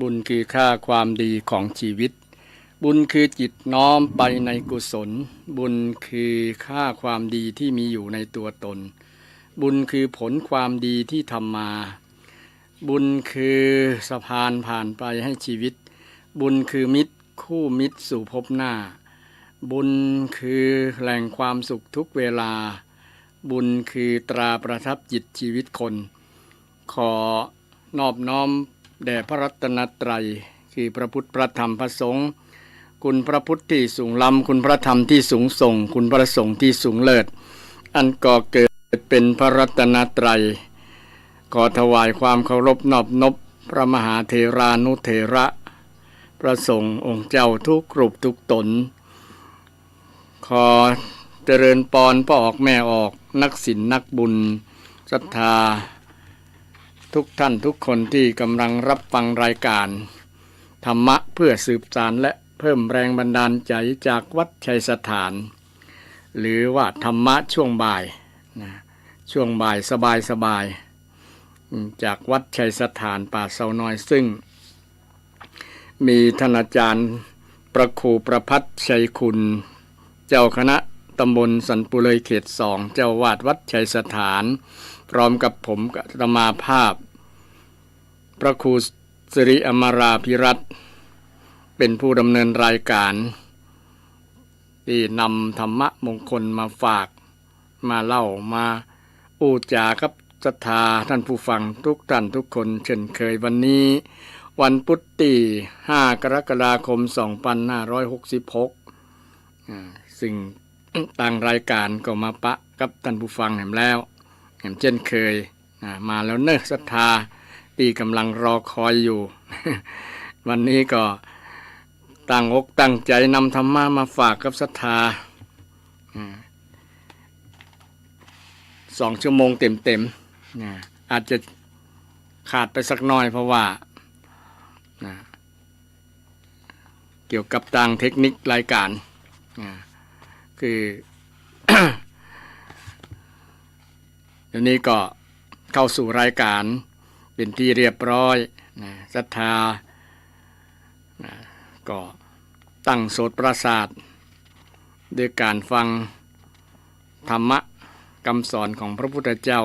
บุญคือค่าความดีของชีวิตบุญคือจิตน้อมไปในกุศลบุญคือค่าความดีที่มีอยู่ในตัวตนบุญคือผลความดีที่ทำมาบุญคือสะพานผ่านไปให้ชีวิตบุญคือมิตรคู่มิตรสู่ภพหน้าบุญคือแหล่งความสุขทุกเวลาบุญคือตราประทับจิตชีวิตคนขอนอบน้อมแด่พระรัตนตรัยคือพระพุทธพระธรรมพระสงฆ์คุณพระพุทธที่สูงล้ำคุณพระธรรมที่สูงส่งคุณพระสงฆ์ที่สูงเลิศอันก่อเกิดเป็นพระรัตนตรัยขอถวายความเคารพนอบนบพระมหาเถรานุเถระพระสงฆ์องค์เจ้าทุกรูปทุกตนขอเจริญปอนพ่อออกแม่ออกนักศีลนักบุญศรัทธาทุกท่านทุกคนที่กำลังรับฟังรายการธรรมะเพื่อสืบสานและเพิ่มแรงบันดาลใจจากวัดชัยสถานหรือว่าธรรมะช่วงบ่ายนะช่วงบ่ายสบายจากวัดชัยสถานป่าเสาน้อยซึ่งมีท่านอาจารย์ประครูประภัตรชัยคุณเจ้าคณะตำบลสันปุเลยเขต2เจ้าวาดวัดชัยสถานพร้อมกับผมกัตมาภาพพระครูสิริอมราภิรัตน์เป็นผู้ดำเนินรายการที่นำธรรมะมงคลมาฝากมาเล่ามาอู้จากับศรัทธาท่านผู้ฟังทุกท่านทุกคนเช่นเคยวันนี้วันพุธที่5 กรกฎาคม 2566ซึ่งต่างรายการก็มาปะกับท่านผู้ฟังแห่งแล้วแห่งเช่นเคยมาแล้วเนอะศรัทธาที่กำลังรอคอยอยู่ วันนี้ก็ตั้งอกตั้งใจนำธรรมะมาฝากกับศรัทธา2 ชั่วโมงเต็มๆอาจจะขาดไปสักน้อยเพราะว่าเกี่ยวกับทางเทคนิครายการคือ เดี๋ยวนี้ก็เข้าสู่รายการเป็นที่เรียบร้อยศรัทธาก็ตั้งโสตประสาทด้วยการฟังธรรมะคำสอนของพระพุทธเจ้า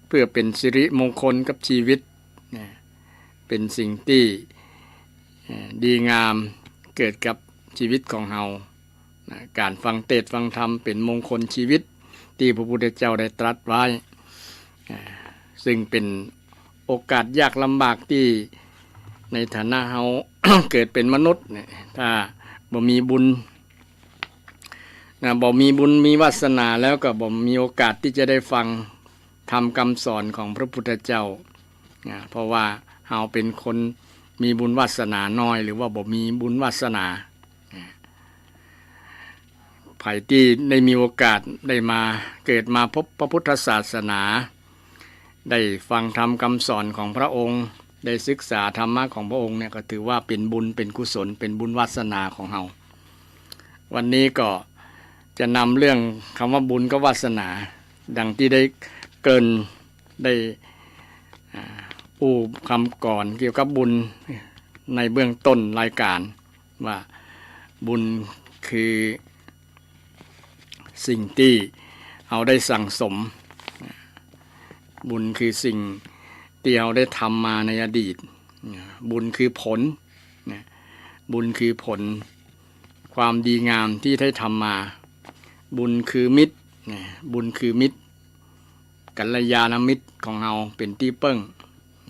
เพื่อเป็นสิริมงคลกับชีวิตเป็นสิ่งที่ดีงามเกิดกับชีวิตของเราการฟังเทศน์ฟังธรรมเป็นมงคลชีวิตที่พระพุทธเจ้าได้ตรัสไว้ซึ่งเป็นโอกาสยากลำบากที่ในฐานะเรา เกิดเป็นมนุษย์ถ้าบ่มีบุญบ่มีบุญมีวาสนาแล้วก็บ่มีโอกาสที่จะได้ฟังธรรมคำสอนของพระพุทธเจ้าเพราะว่าเราเป็นคนมีบุญวาสนาน้อยหรือว่าบ่มีบุญวาสนาไผที่ได้มีโอกาสได้มาเกิดมาพบพระพุทธศาสนาได้ฟังธรรมคำสอนของพระองค์ได้ศึกษาธรรมะของพระองค์เนี่ยก็ถือว่าเป็นบุญเป็นกุศลเป็นบุญวาสนาของเราวันนี้ก็จะนำเรื่องคำว่าบุญกับวาสนาดังที่ได้เกริ่นได้อู้คำก่อนเกี่ยวกับบุญในเบื้องต้นรายการว่าบุญคือสิ่งที่เราได้สั่งสมบุญคือสิ่งที่เราได้ทำมาในอดีตบุญคือผลบุญคือผลความดีงามที่ได้ทำมาบุญคือมิตรบุญคือมิตรกัลยาณมิตรของเราเป็นที่เปิ้ง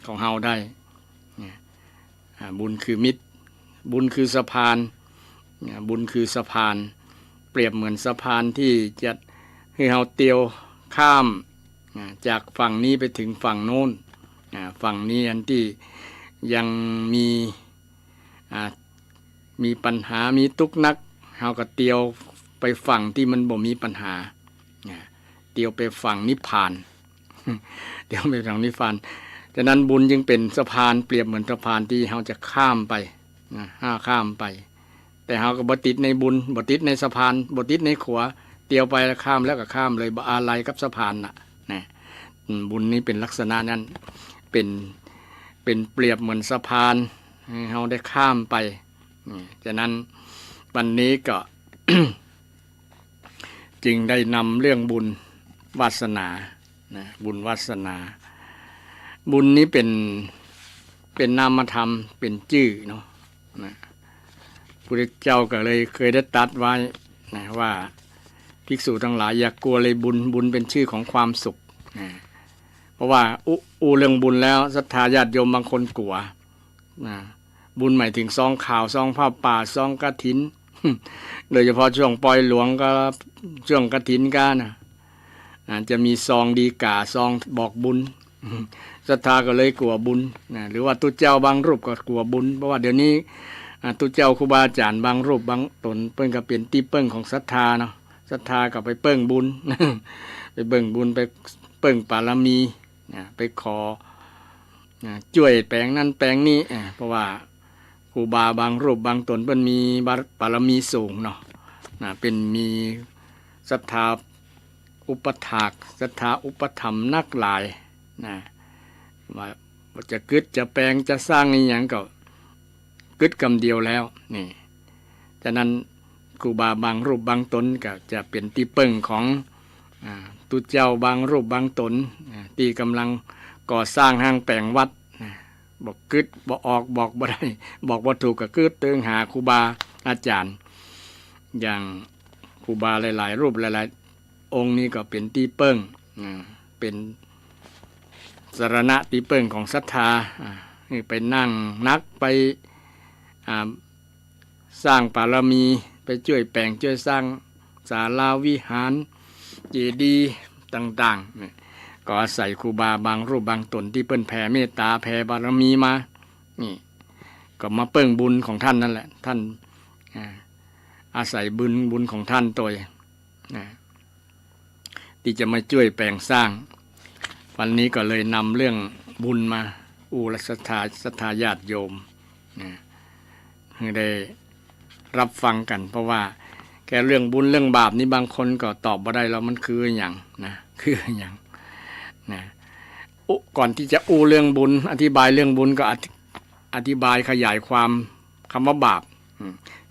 ของเราได้บุญคือมิตรบุญคือสะพานบุญคือสะพานเปรียบเหมือนสะพานที่จะให้เราเตียวข้ามจากฝั่งนี้ไปถึงฝั่งโน้นฝั่งนี้อันที่ยังมีปัญหามีทุกข์นักเราก็เตียวไปฝั่งที่มันบ่มีปัญหาเตียวไปฝั่งนิพพาน เตียวไปฝั่งนิพพานฉะนั้นบุญจึงเป็นสะพานเปรียบเหมือนสะพานที่เราจะข้ามไปข้ามไปแต่เราก็บ่ติดในบุญบ่ติดในสะพานบ่ติดในขัวเตียวไปแล้วข้ามแล้วก็ข้ามเลยบ่อะไรกับสะพานน่ะบุญนี้เป็นลักษณะนั้นเป็นเปรียบเหมือนสะพาน ให้เราได้ข้ามไปฉะนั้นวันนี้ก็ จึงได้นำเรื่องบุญวาสนานะบุญวาสนาบุญนี้เป็นนามธรรมเป็นชื่อเนาะนะพระพุทธเจ้าก็เลยเคยได้ตรัสไว้นะว่าภิกษุทั้งหลายอย่ากลัวเลยบุญเป็นชื่อของความสุขนะเพราะว่าเรื่องบุญแล้วศรัทธาญาติโยมบางคนกลัวนะบุญหมายถึงซองข่าวซองผ้าป่าซองกฐิน โดยเฉพาะช่วงปล่อยหลวงก็ช่วงกฐินกันนะจะมีซองดีกาซองบอกบุญศรัทธาก็เลยกลัวบุญนะหรือว่าตุเจ้าบางรูปก็กลัวบุญเพราะว่าเดี๋ยวนี้ตุเจ้าครูบาอาจารย์บางรูปบางตนเปิ้งก็เป็นที่เปิ้งของศรัทธาเนาะศรัทธาก็ไปเปิ้งบุญ ไปเบิ่งบุญไปเปิ้งปารมีไปขอช่วยแปลงนั้นแปลงนี้เพราะว่าครูบาบางรูปบางตนเปิ้นมีปารมีสูงเนาะเป็นมีศรัทธาอุปถากศรัทธาอุปถัมภ์นักหลายนะว่าจะกึดจะแปลงจะสร้างนี่อย่างก็กึดคำเดียวแล้วนี่ฉะนั้นครูบาบางรูปบางตนก็จะเป็นที่เปิ้งของตุเจ้าบางรูปบางตนที่กำลังก่อสร้างห้างแปลงวัดบอกกึดบอกออกบอกบ่ได้บอกว่าถูกก็กึดเติงหาครูบาอาจารย์อย่างครูบาหลายๆรูปหลายๆองค์นี้ก็เป็นที่เปิ้งเป็นสรณะที่เปิ้งของศรัทธาไปนั่งนักไปสร้างปารมีไปช่วยแปลงช่วยสร้างศาลาวิหารเจดีย์ต่างๆก็อาศัยครูบาบางรูปบางตนที่เปิ้นแผ่เมตตาแผ่บารมีมานี่ก็มาเปิ้งบุญของท่านนั่นแหละท่านอาศัยบุญของท่านตัวที่จะมาช่วยแปลงสร้างวันนี้ก็เลยนำเรื่องบุญมาศรัทธาญาติโยมให้ได้รับฟังกันเพราะว่าแค่เรื่องบุญเรื่องบาปนี้บางคนก็ตอบบ่ได้แล้วมันคืออย่างนะคืออย่างนะก่อนที่จะเรื่องบุญอธิบายเรื่องบุญก็อธิบายขยายความคำว่าบาป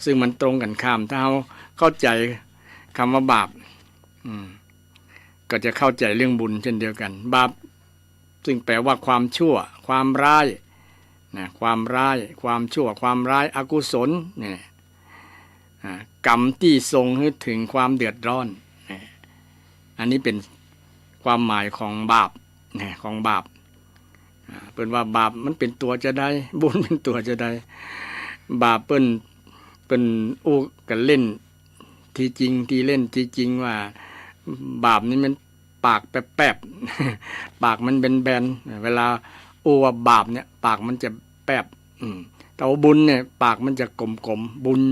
ซึ่งมันตรงกันข้ามถ้าเราเข้าใจคำว่าบาปก็จะเข้าใจเรื่องบุญเช่นเดียวกันบาปซึ่งแปลว่าความชั่วความร้ายนะความร้ายความชั่วความร้ายอกุศลเนี่ยกรรมที่ส่งให้ถึงความเดือดร้อนอันนี้เป็นความหมายของบาปของบาปเป็นว่าบาปมันเป็นตัวจะได้บุญเป็นตัวจะได้บาปเป็นกันเล่นที่จริงที่เล่นที่จริงว่าบาปนี่มันปากแป๊บๆปากมันเป็นแบนเวลาว่าบาปเนี่ยปากมันจะแป๊บแต่ว่าบุญเนี่ยปากมันจะกลมๆบุญ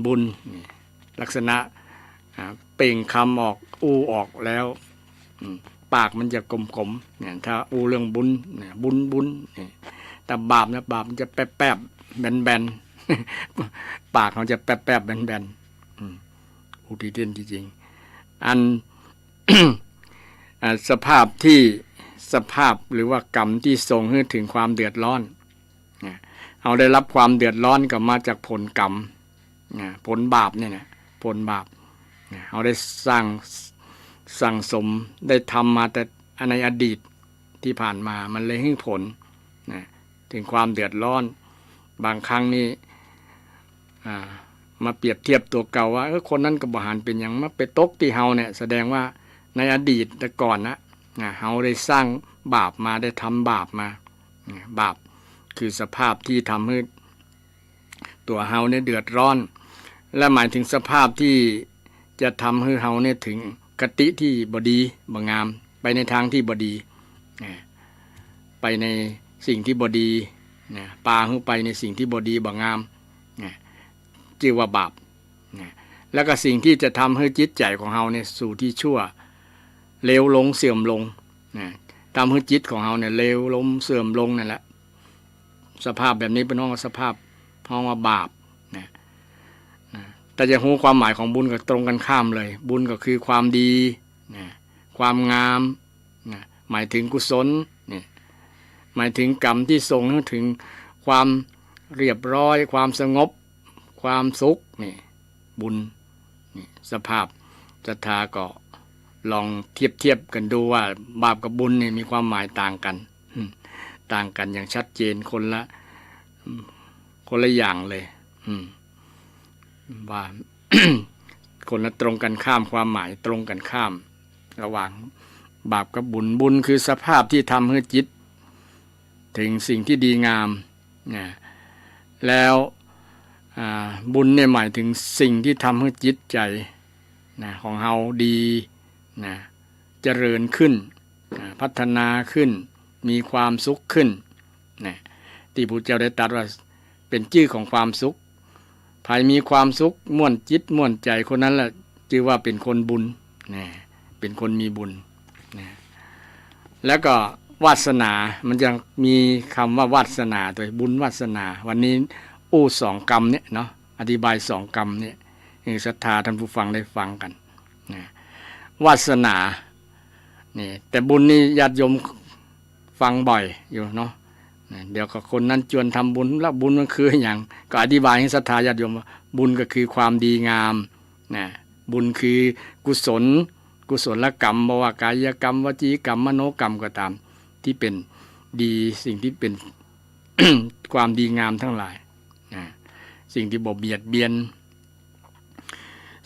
บุญลักษณะเปล่งคำออกออกแล้วปากมันจะกลมๆเนี่ยถ้าเรื่องบุญเนี่ยบุญแต่บาปนะบาปมันจะแป๊บๆแบนๆปากเขาจะแป๊บๆแบนๆที่เด่นจริงๆอัน สภาพหรือว่ากรรมที่ส่งให้ถึงความเดือดร้อนเอาได้รับความเดือดร้อนก็มาจากผลกรรมผลบาปเนี่ยนะผลบาปเอาได้สั่งสมได้ทำมาแต่ในอดีตที่ผ่านมามันเลยให้ผลถึงความเดือดร้อนบางครั้งนี่มาเปรียบเทียบตัวเก่าว่าคนนั้นกับบ่หันเป็นอย่างมาไปตกที่เฮาเนี่ยแสดงว่าในอดีตแต่ก่อนนะเฮาได้สร้างบาปมาได้ทำบาปมาบาปคือสภาพที่ทำให้ตัวเฮาเนี่ยเดือดร้อนและหมายถึงสภาพที่จะทำให้เฮาเนี่ยถึงกติที่บดีบ่งามไปในทางที่บดีไปในสิ่งที่บดีปาขึ้นไปในสิ่งที่บดีบ่งามชื่อว่าบาปแล้วก็สิ่งที่จะทำให้จิตใจของเฮาเนี่ยสู่ที่ชั่วเลวลงเสื่อมลงทำให้จิตของเฮาเนี่ยเลวลงเสื่อมลงนั่นแหละสภาพแบบนี้เป็นห้องสภาพห้องว่าบาปแต่จะรู้ความหมายของบุญก็ตรงกันข้ามเลยบุญก็คือความดีความงามหมายถึงกุศลหมายถึงกรรมที่ส่งถึง ความเรียบร้อยความสงบความสุขนี่บุญนี่สภาพศรัทธาก็ลองเทียบกันดูว่าบาปกับบุญนี่มีความหมายต่างกันอย่างชัดเจนคนละอย่างเลยว่า คนละตรงกันข้ามความหมายตรงกันข้ามระหว่างบาปกับบุญคือสภาพที่ทำให้จิตถึงสิ่งที่ดีงามนะแล้วบุญเนี่ยหมายถึงสิ่งที่ทำให้จิตใจนะของเฮาดีนะเจริญขึ้นนะพัฒนาขึ้นมีความสุขขึ้นนะที่พระเจ้าได้ตรัสว่าเป็นชื่อของความสุขใครมีความสุขม่วนจิตม่วนใจคนนั้นแหละชื่อว่าเป็นคนบุญนะเป็นคนมีบุญนะแล้วก็วาสนามันจะมีคำว่าวาสนาตัวบุญวาสนาวันนี้สองกรรมเนี่ยเนาะอธิบายสองกรรมเนี่ยให้ศรัทธาท่านผู้ฟังได้ฟังกันนะวาสนานี่แต่บุญนี่ญาติโยมฟังบ่อยอยู่เนาะเดี๋ยวก็คนนั้นชวนทำบุญแล้วบุญมันคืออย่างก็อธิบายให้ศรัทธาญาติโยมว่าบุญก็คือความดีงามนะบุญคือกุศลกรรมบ่ว่ากายกรรมวจีกรรมมโนกรรมก็ตามที่เป็นดีสิ่งที่เป็น ความดีงามทั้งหลายนะสิ่งที่บ่เบียดเบียน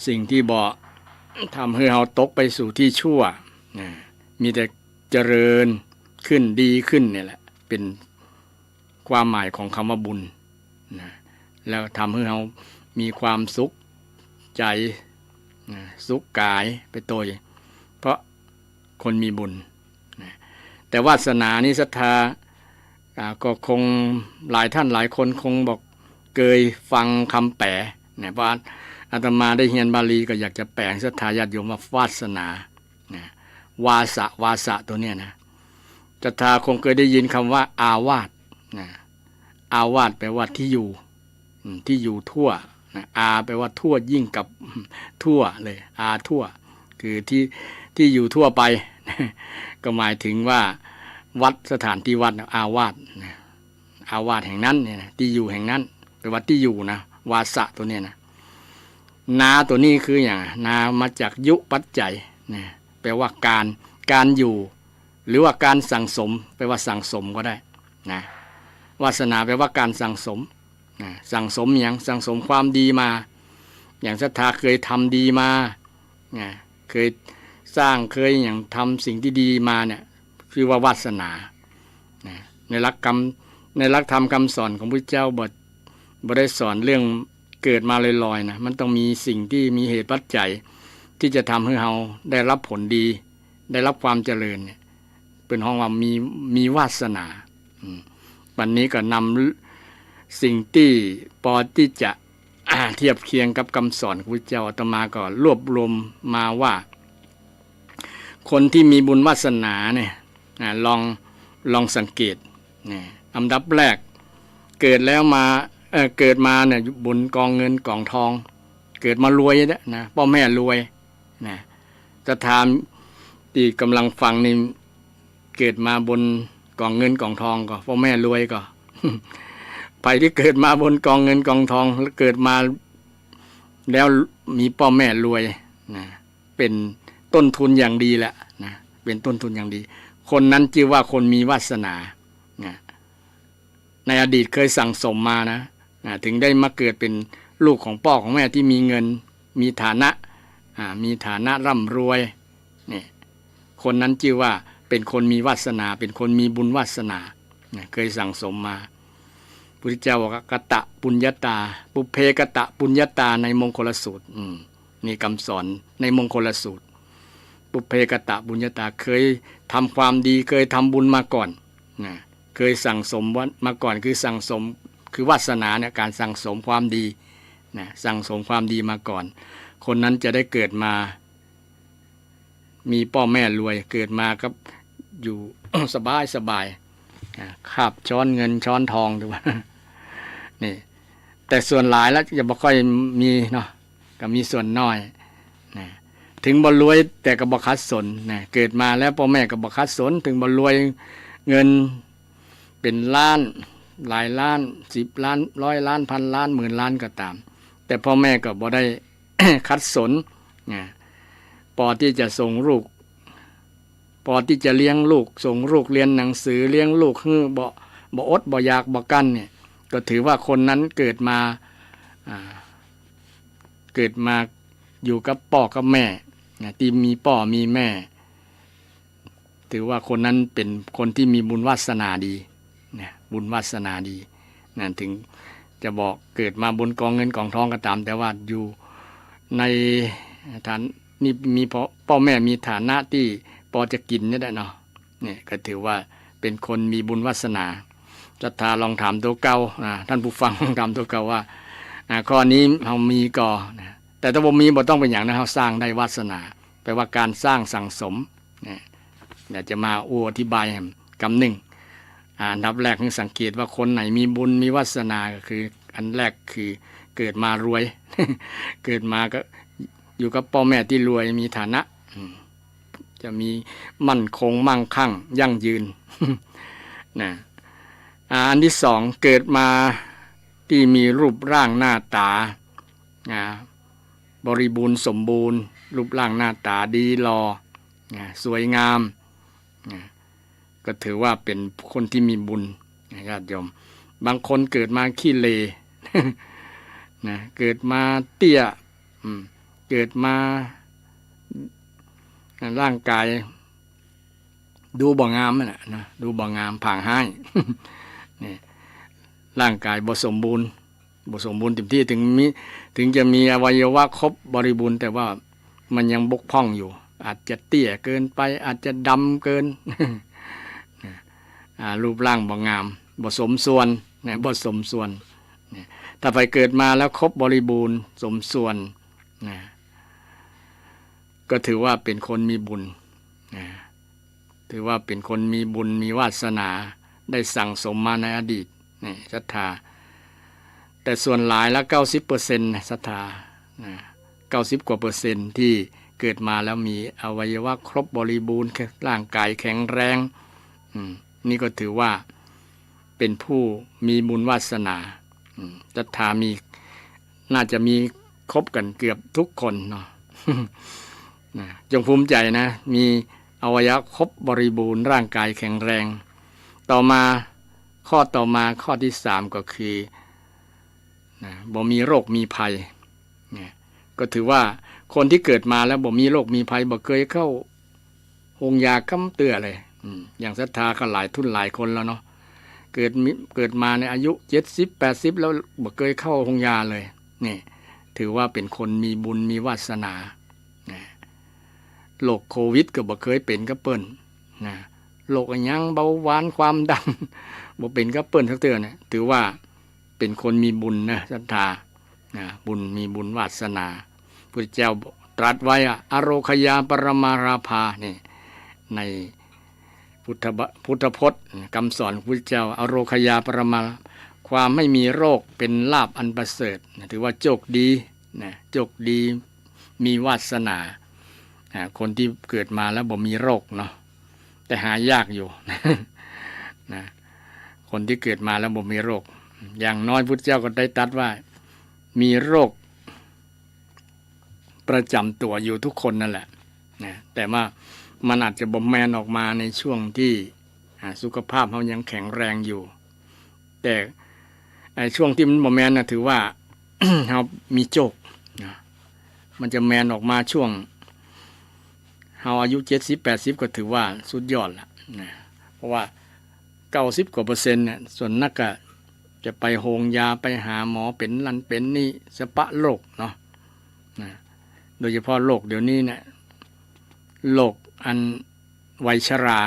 สิ่งที่บ่ทำให้เราตกไปสู่ที่ชั่วนะมีแต่เจริญขึ้นดีขึ้นเนี่ยแหละเป็นความหมายของคำว่าบุญนะแล้วทำให้เรามีความสุขใจนะสุขกายไปโดยเพราะคนมีบุญนะแต่วาสนานี่ศรัทธาก็คงหลายท่านหลายคนคงบอกเคยฟังคำแปลนะเพราะอาตมาได้เรียนบาลีก็อยากจะแปลงศรัทธาญาติโยมว่าวาสนานะวาสะตัวเนี้ยนะศรัทธาคงเคยได้ยินคำว่าอาวาสนะอาวาสแปลว่าที่อยู่ทั่วนะอาแปลว่าทั่วยิ่งกับทั่วเลยอาทั่วคือที่อยู่ทั่วไป ก็หมายถึงว่าวัดสถานที่วัดอาวาสนะอาวาสแห่งนั้นเนี่ยนะที่อยู่แห่งนั้นแปลว่าที่อยู่นะวาสะตัวเนี้ยนะนาตัวนี้คืออย่างนามาจากยุปัจจัยนะแปลว่าการอยู่หรือว่าการสั่งสมแปลว่าสั่งสมก็ได้นะวาสนาแปลว่าการสั่งสมนะสั่งสมอย่างสั่งสมความดีมาอย่างศรัทธาเคยทำดีมานะเคยสร้างเคยอย่างทำสิ่งที่ดีมาเนี่ยคือว่าวาสนานะในหลักธรรมคำสอนของพระเจ้าบ่ได้สอนเรื่องเกิดมาลอยๆนะมันต้องมีสิ่งที่มีเหตุปัจจัยที่จะทำให้เราได้รับผลดีได้รับความเจริญเนี่ยเป็นห้องว่ามีวาสนาวันนี้ก็นำสิ่งที่พอที่จะเทียบเคียงกับคำสอนของพระเจ้าอาตมาก็รวบรวมมาว่าคนที่มีบุญวาสนาเนี่ยลองสังเกตเนี่ยอันดับแรกเกิดมาเนี่ยบุญกองเงินกองทองเกิดมารวยนะพ่อแม่รวยนะจะถามที่กำลังฟังนี่เกิดมาบนกองเงินกองทองก็พ่อแม่รวยก็ ไปที่เกิดมาบนกองเงินกองทองเกิดมาแล้วมีพ่อแม่รวยนะเป็นต้นทุนอย่างดีแหละนะเป็นต้นทุนอย่างดีคนนั้นชื่อว่าคนมีวาสนานะในอดีตเคยสั่งสมมานะถึงได้มาเกิดเป็นลูกของพ่อของแม่ที่มีเงินมีฐานะร่ำรวยนี่คนนั้นชื่อว่าเป็นคนมีวาสนาเป็นคนมีบุญวาสนาเคยสั่งสมมาพุทธเจ้าบอกกตะปุญญาตาปุเพกตะปุญญาตาในมงคลสูตรนี่คำสอนในมงคลสูตรปุเพกตะปุญญาตาเคยทำความดีเคยทำบุญมาก่อนนะเคยสั่งสมมาก่อนคือสั่งสมคือวาสนาเนี่ยการสั่งสมความดีนะสั่งสมความดีมาก่อนคนนั้นจะได้เกิดมามีพ่อแม่รวยเกิดมาก็อยู่ สบายคาบช้อนเงินช้อนทองถูกไหม นี่แต่ส่วนหลายแล้วจะบ่ค่อยมีเนาะก็มีส่วนน้อยนะถึงบ่รวยแต่ก็บ่ขัดสนนะเกิดมาแล้วพ่อแม่ก็บ่ขัดสนถึงบ่รวยเงินเป็นล้าน หลายล้าน10 ล้าน100 ล้าน1,000 ล้าน10,000 ล้านก็ตามแต่พ่อแม่ก็บ่ได้ คัดสนพอที่จะส่งลูกพอที่จะเลี้ยงลูกส่งลูกเรียนหนังสือเลี้ยงลูกคือบ่อดบ่อยากบ่กั้นเนี่ยก็ถือว่าคนนั้นเกิดมาอยู่กับพ่อกับแม่ที่มีพ่อมีแม่ถือว่าคนนั้นเป็นคนที่มีบุญวาสนาดีบุญวาสนาดีนั่นถึงจะบอกเกิดมาบนกองเงินกองทองก็ตามแต่ว่าอยู่ในฐานมีพ่อแม่มีฐานะที่พอจะกินนี่ได้เนาะนี่ก็ถือว่าเป็นคนมีบุญวาสนาศรัทธาลองถามตัวเก่าท่านผู้ฟังลองถามตัวเก่าว่าข้อนี้เรามีก่อแต่ถ้าบ่มีบ่ต้องเป็นอย่างนั้นเราสร้างได้วาสนาแปลว่าการสร้างสั่งสมเนี่ยจะมาอธิบายคำหนึ่งอันดับแรกคือสังเกตว่าคนไหนมีบุญมีวาสนาก็คืออันแรกคือเกิดมารวย เกิดมาก็อยู่กับพ่อแม่ที่รวยมีฐานะจะมีมั่นคงมั่งคั่งยั่งยืน นะอันที่สองเกิดมาที่มีรูปร่างหน้าตาบริบูรณ์สมบูรณ์รูปร่างหน้าตาดีหล่อสวยงามก็ถือว่าเป็นคนที่มีบุญญาติโยมบางคนเกิดมาขี้เล นะเกิดมาเตี้ยเกิดมาร่างกายดูบ่งามนะดูบ่งามผางให้ นี่ร่างกายบ่สมบูรณ์เต็มที่ถึงจะมีอวัยวะครบบริบูรณ์แต่ว่ามันยังบกพร่องอยู่อาจจะเตี้ยเกินไปอาจจะดำเกิน รูปร่างบ่งามบ่สมส่วนบ่สมส่วนถ้าไปเกิดมาแล้วครบบริบูรณ์สมส่วนก็ถือว่าเป็นคนมีบุญถือว่าเป็นคนมีบุญมีวาสนาได้สั่งสมมาในอดีตศรัทธาแต่ส่วนหลายละ 90% ศรัทธา90 กว่าเปอร์เซ็นต์ที่เกิดมาแล้วมีอวัยวะครบบริบูรณ์ร่างกายแข็งแรงนี่ก็ถือว่าเป็นผู้มีบุญวาสนาศรัทธามีน่าจะมีครบกันเกือบทุกคนเนาะ จงภูมิใจนะมีอวัยวะครบบริบูรณ์ร่างกายแข็งแรงข้อข้อที่3ก็คือบ่มีโรคมีภัยก็ถือว่าคนที่เกิดมาแล้วบ่มีโรคมีภัยบ่เคยเข้าโรงยาค้ำเตือเลยอย่างศรัทธาก็หลายทุนหลายคนแล้วเนาะเกิดมาในอายุ70 80แล้วบ่เคยเข้าโรงยาเลยนี่ถือว่าเป็นคนมีบุญมีวาสนาโรคโควิดก็บ่เคยเป็นกับเปิ้นโรคหยังเบาหวานความดันบ่เป็นกับเปิ้นสักเทื่อเนี่ยถือว่าเป็นคนมีบุญนะศรัทธาบุญมีบุญวาสนาพุทธเจ้าตรัสไว้อโรคยาปรมาราภานี่ในพุทธพจน์คำสอนพุทธเจ้าอโรคยาปรมาความไม่มีโรคเป็นลาภอันประเสริฐถือว่าโชคดีโชคดีมีวาสนาคนที่เกิดมาแล้วบ่มีโรคเนาะแต่หายากอยู่ นะคนที่เกิดมาแล้วบ่มีโรคอย่างน้อยพุทธเจ้าก็ได้ตรัสว่ามีโรคประจำตัวอยู่ทุกคนนั่นแหละแต่ว่ามันอาจจะบ่แมนออกมาในช่วงที่สุขภาพเขายังแข็งแรงอยู่แต่ช่วงที่มันบ่แมนนะถือว่า เขามีโชคมันจะแมนออกมาช่วงเราอายุ70 80ก็ถือว่าสุดยอดละเพราะว่า90 กว่าเปอร์เซ็นต์เนี่ยส่วนนักก็จะไปโรงยาไปหาหมอเป็นนั่นเป็นนี่สปะโรคเนาะโดยเฉพาะโรคเดี๋ยวนี้เนี่ยโรคอันวัยชรา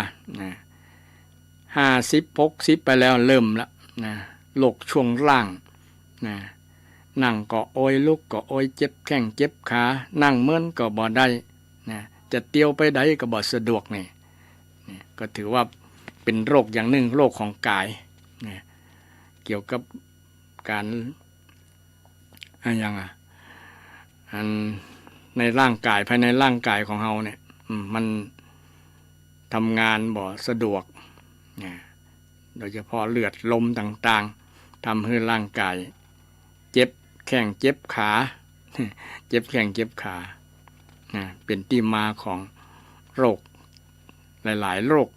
50 60ไปแล้วเริ่มละโรคช่วงล่างนั่งก็โอยลุกก็โอยเจ็บแข้งเจ็บขานั่งเมื่อนก็บ่ได้จะเตียวไปใดก็บ่สะดวกนี่ก็ถือว่าเป็นโรคอย่างหนึ่งโรคของกายเกี่ยวกับการอันในร่างกายภายในร่างกายของเราเนี่ยมันทำงานบ่สะดวก โดยเฉพาะเลือดลมต่างๆทำให้ร่างกายเจ็บแข้งเจ็บขา เจ็บแข้งเจ็บขาเป็นที่มาของโรคหลายๆโรค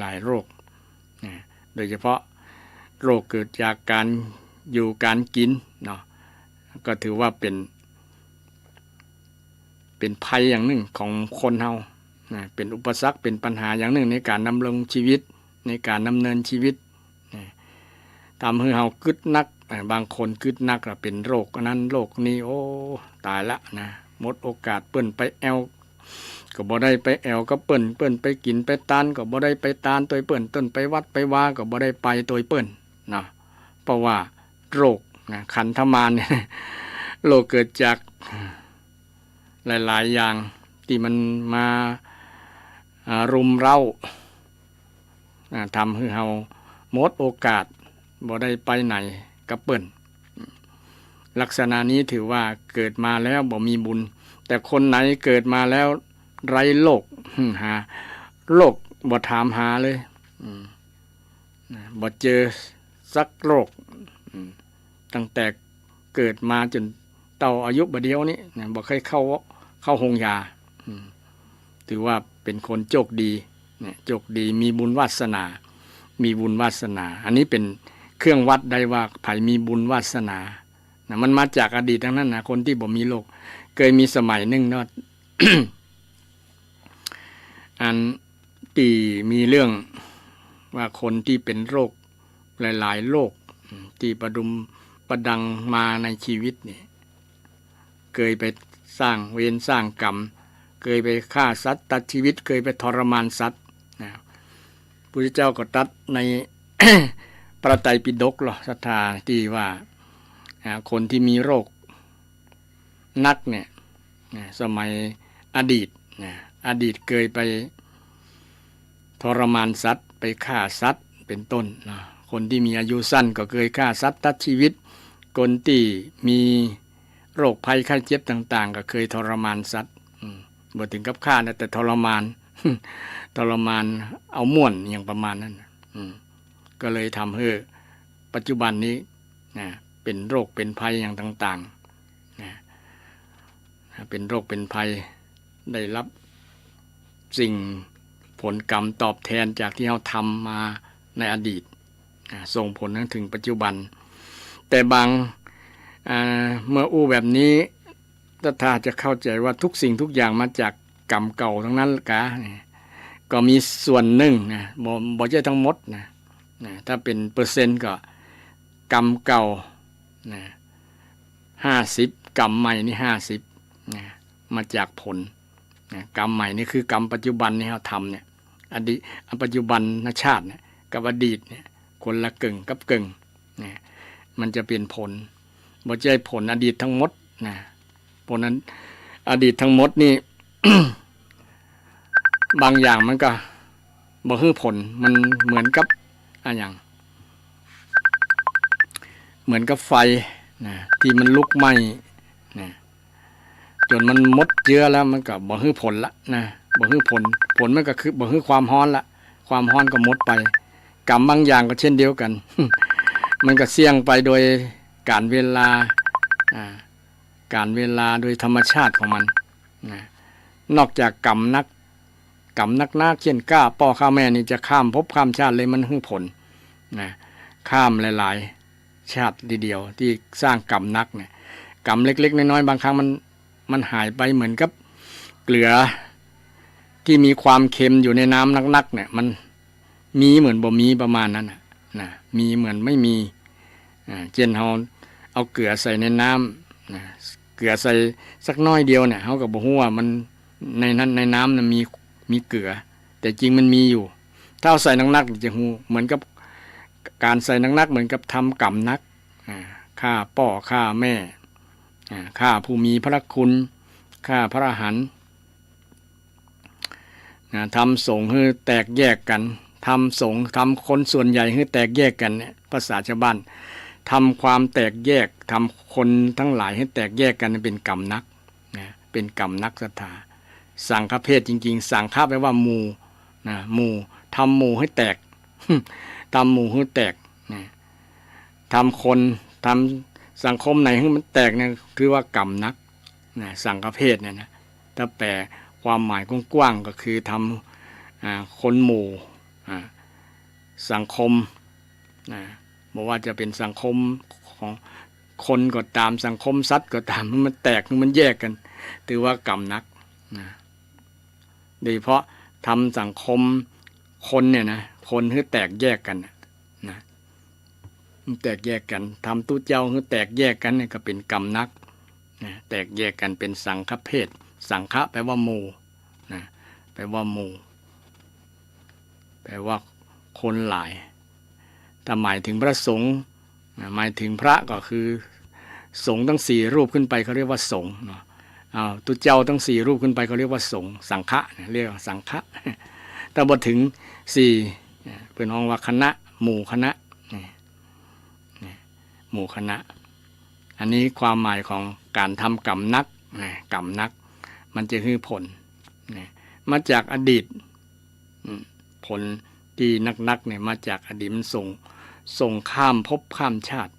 หลายๆโรคโดยเฉพาะโรคเกิดจากการอยู่การกินเนาะก็ถือว่าเป็นภัยอย่างหนึ่งของคนเฮาเป็นอุปสรรคเป็นปัญหาอย่างหนึ่งในการดำรงชีวิตในการดำเนินชีวิตทำให้เฮากึดนักบางคนกึดนักเป็นโรคนั้นโรคนี้โอ้ตายละนะหมดโอกาสเปิ้นไปแอลก็บ่ได้ไปแอลก็เปิ้นไปกินไปตานก็บ่ได้ไปตานตัวเปิ้นต้นไปวัดไปว่าก็บ่ได้ไปตัวเปิ้นนะเพราะว่าโรคขันธมารเนี่ยโรคเกิดจากหลายๆอย่างที่มันมารุมเร้าทำให้เฮาหมดโอกาสบ่ได้ไปไหนกับเปิ้นลักษณะนี้ถือว่าเกิดมาแล้วบ่มีบุญแต่คนไหนเกิดมาแล้วไร้โรคหาโรคบ่ถามหาเลยบ่เจอสักโรคตั้งแต่เกิดมาจนเต่าอายุบ่เดียวนี้บ่เคยเข้าโรงยาถือว่าเป็นคนโชคดีโชคดีมีบุญวาสนามีบุญวาสนาอันนี้เป็นเครื่องวัดได้ว่าไผมีบุญวาสนามันมาจากอดีตทั้งนั้นนะคนที่บ่มีโรคเคยมีสมัยหนึ่งเนาะ อันที่มีเรื่องว่าคนที่เป็นโรคหลายๆโรคที่ประดังมาในชีวิตนี่เคยไปสร้างเวรสร้างกรรมเคยไปฆ่าสัตว์ตัดชีวิตเคยไปทรมานสัตว์นะพระพุทธเจ้าก็ตรัสใน พระไตรปิฎกหรอศรัทธาที่ว่าคนที่มีโรคนักเนี่ยสมัยอดีตเคยไปทรมานสัตว์ไปฆ่าสัตว์เป็นต้นนะคนที่มีอายุสั้นก็เคยฆ่าสัตว์ตัดชีวิตคนที่มีโรคภัยไข้เจ็บต่างๆก็เคยทรมานสัตว์บ่ถึงกับฆ่านะแต่ทรมาน ทรมานเอาม่วนอย่างประมาณนั้นก็เลยทำให้ปัจจุบันนี้เป็นโรคเป็นภัยอย่างต่างๆเป็นโรคเป็นภัยได้รับสิ่งผลกรรมตอบแทนจากที่เราทำมาในอดีตส่งผลถึงปัจจุบันแต่บางเมื่ออู้แบบนี้ถ้าจะเข้าใจว่าทุกสิ่งทุกอย่างมาจากกรรมเก่าทั้งนั้นก็มีส่วนหนึ่งบ่ใช่ทั้งหมดถ้าเป็นเปอร์เซ็นต์ก็กรรมเก่า50กรรมใหม่นี่50มาจากผลกรรมใหม่นี่คือกรรมปัจจุบันที่เราทำเนี่ยอดีตปัจจุบันชาติเนี่ยกับอดีตเนี่ยคนละกึ่งกับกึ่งมันจะเป็นผลบ่ใช่ผลอดีตทั้งหมดผลนั้นอดีตทั้งหมดนี่ บางอย่างมันก็บ่ฮื้อผลมันเหมือนกับอย่างเหมือนกับไฟที่มันลุกไหม้จนมันหมดเชื้อแล้วมันก็บ่ฮื้อผลละบ่ฮื้อผลมันก็คือบ่ฮื้อความร้อนละความร้อนก็หมดไปกรรมบางอย่างก็เช่นเดียวกัน มันก็เสี่ยงไปโดยการเวลาโดยธรรมชาติของมันนอกจากกรรมนักเช่นกล้าพ่อข้าแม่นี่จะข้ามภพข้ามชาติเลยมันฮื้อผลข้ามหลายๆชาติทีเดียวที่สร้างกรรมนักเนี่ยกรรมเล็กๆน้อยๆบางครั้งมันหายไปเหมือนกับเกลือที่มีความเค็มอยู่ในน้ำนักๆเนี่ยมันมีเหมือนบ่มีประมาณนั้นมีเหมือนไม่มีเช่นเราเอาเกลือใส่ในน้ำเกลือใส่สักน้อยเดียวเนี่ยเขาก็บ่ฮู้ว่ามันในน้ำน่ะมีเกลือแต่จริงมันมีอยู่ถ้าเอาใส่นักๆจะฮู้เหมือนกับการใส่นักๆเหมือนกับทำกรรมนักฆ่าพ่อฆ่าแม่ฆ่าผู้มีพระคุณฆ่าพระอรหันต์ทำสงฆ์ให้แตกแยกกันทำสงฆ์ทำคนส่วนใหญ่ให้แตกแยกกันเนี่ยภาษาชาวบ้านทำความแตกแยกทำคนทั้งหลายให้แตกแยกกันเป็นกรรมนักเป็นกรรมนักศรัทธาสังฆเพศจริงๆสังฆะแปลว่าหมู่หมู่ทำหมู่ให้แตก ทำหมู่ให้แตกนะทำคนทำสังคมไหนให้มันแตกเนี่ยคือว่ากรรมนักนะสังฆเพศเนี่ยนะถ้าแปลความหมายกว้างๆก็คือทำคนหมู่สังคมนะบอกว่าจะเป็นสังคมของคนก็ตามสังคมสัตว์ก็ตามมันแตกมันแยกกันถือว่ากรรมนักนะโดยเฉพาะทำสังคมคนเนี่ยนะคนคือแตกแยกกันนะแตกแยกกันทำตู้เจ้าคือแตกแยกกันเนี่ยก็เป็นกรรมนักนะแตกแยกกันเป็นสังฆเพศสังฆะแปลว่าหมู่นะแปลว่าหมู่แปลว่าคนหลายถ้าหมายถึงพระสงฆ์หมายถึงพระก็คือสงฆ์ทั้ง4รูปขึ้นไปเขาเรียกว่าสงฆ์เนาะตุเจ้าทั้ง4รูปขึ้นไปเขาเรียกว่าสงฆ์สังฆะเรียกว่าสังฆะแต่พอถึง4เป็นองค์ว่าคณะหมู่คณะหมู่คณะอันนี้ความหมายของการทำกรรมนักกรรมนักมันจะคือผลมาจากอดีตผลที่นักเนี่ยมาจากอดีตมันส่งข้ามภพข้ามชาติ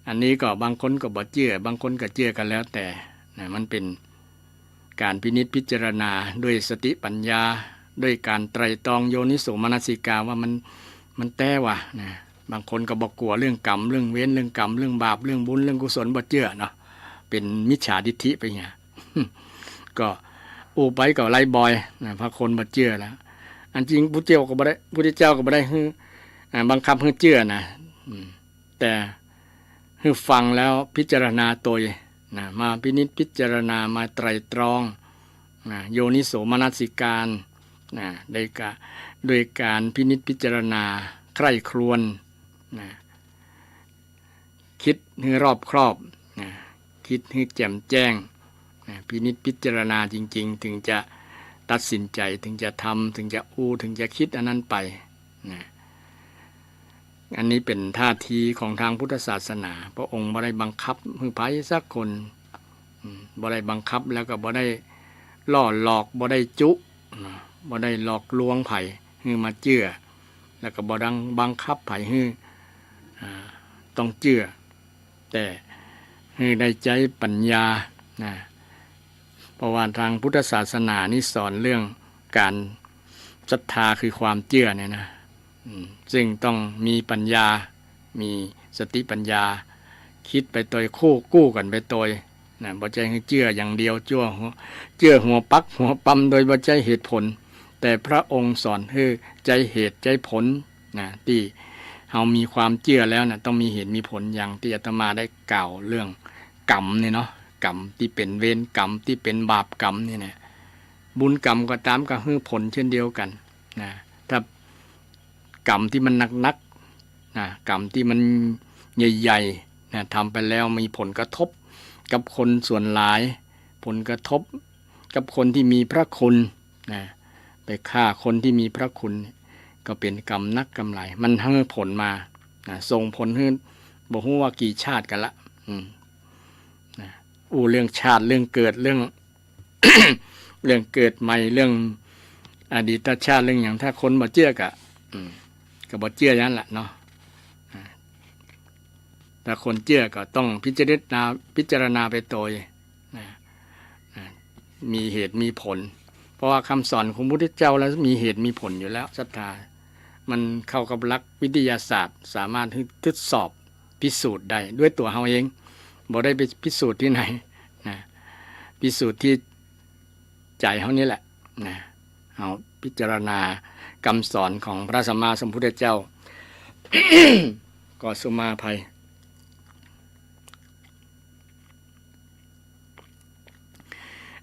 อันนี้ก็บางคนก็บ่เชื่อบางคนก็เชื่อกันแล้วแต่มันเป็นการพินิจพิจารณาด้วยสติปัญญาด้วยการไตรตรองโยนิโสมนสิกาว่ามันแต่ว่าบางคนก็บอกกลัวเรื่องกรรมเรื่องเวรเรื่องกรรมเรื่องบาปเรื่องบุญเรื่องกุศลบ่เชื่อเนาะเป็นมิจฉาทิฏฐิไปเนี่ยก็อู้ไปก็ไล่บอยพระคนบ่เชื่อแล้วอันจริงพุทธเจ้าก็บ่ได้บังคับให้เชื่อนะแต่ให้ฟังแล้วพิจารณาตัวมาพินิจพิจารณามาไตรตรองโยนิโสมนสิการโดยการพินิจพิจารณาใคร่ครวญคิดให้รอบครอบคิดให้แจ่มแจ้งพินิจพิจารณาจริงๆถึงจะตัดสินใจถึงจะทำถึงจะถึงจะคิดอันนั้นไปอันนี้เป็นท่าทีของทางพุทธศาสนาพระองค์บ่ได้บังคับให้ไผสักคนบ่ได้บังคับแล้วก็บ่ได้ล่อหลอกบ่ได้จุบ่ได้หลอกลวงไผให้มาเชื่อแล้วก็บ่ดังบังคับไผให้ต้องเชื่อแต่ให้ได้ใจปัญญาเพราะว่าทางพุทธศาสนานี่สอนเรื่องการศรัทธาคือความเชื่อเนี่ยนะซึ่งต้องมีปัญญามีสติปัญญาคิดไปโดยกู้กันไปโดยบ่ใจให้เชื่ออย่างเดียวเชื่อหัวปักหัวปั๊มโดยบ่ใจเหตุผลแต่พระองค์สอนให้ใจเหตุใจผลที่เฮามีความเชื่อแล้วต้องมีเหตุมีผลอย่างที่อาตมาได้กล่าวเรื่องกรรมนี่เนาะกรรมที่เป็นเวรกรรมที่เป็นบาปกรรมนี่นะบุญกรรมก็ตามก็คือผลเช่นเดียวกันถ้ากรรมที่มันหนักกรรมที่มันใหญ่ๆทำไปแล้วมีผลกระทบกับคนส่วนหลายผลกระทบกับคนที่มีพระคุณไปฆ่าคนที่มีพระคุณก็เป็นกรรมนักกรรมหลายมันให้ผลมาส่งผลให้บ่ฮู้ว่ากี่ชาติกันละเรื่องชาติเรื่องเกิดเรื่อง เรื่องเกิดใหม่เรื่องอดีตชาติเรื่องอย่างถ้าคนบ่เชื่อก็บ่เชื่ออย่างนั้นแหละเนาะถ้าคนเชื่อก็ต้องพิจารณาไปโดยมีเหตุมีผลเพราะว่าคำสอนของพระพุทธเจ้าแล้วมีเหตุมีผลอยู่แล้วศรัทธามันเข้ากับหลักวิทยาศาสตร์สามารถทดสอบพิสูจน์ได้ด้วยตัวเฮาเองบ่ได้ไปพิสูจน์ที่ไหนพิสูจน์ที่ใจเฮานี่แหละเอาพิจารณาคำสอนของพระสัมมาสัมพุทธเจ้า ก็สุมาภัย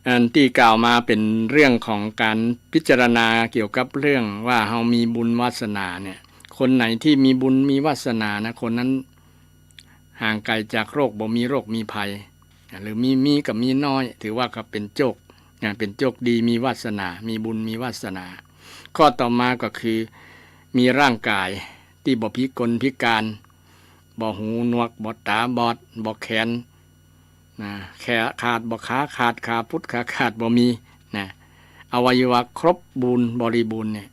อันที่กล่าวมาเป็นเรื่องของการพิจารณาเกี่ยวกับเรื่องว่าเฮามีบุญวาสนาเนี่ยคนไหนที่มีบุญมีวาสนานะคนนั้นห่างไกลจากโรคบ่มีโรคมีภัยหรือมีกับมีน้อยถือว่าก็เป็นโชคเป็นโชคดีมีวาสนามีบุญมีวาสนาข้อต่อมาก็คือมีร่างกายที่บ่พิกลพิการบ่หูหนวกบ่ตาบอดบ่แขนแขนขาดบ่ขาพุทธขาขาดบ่มีอวัยวะครบบูรณ์บริบูรณ์เนี่ย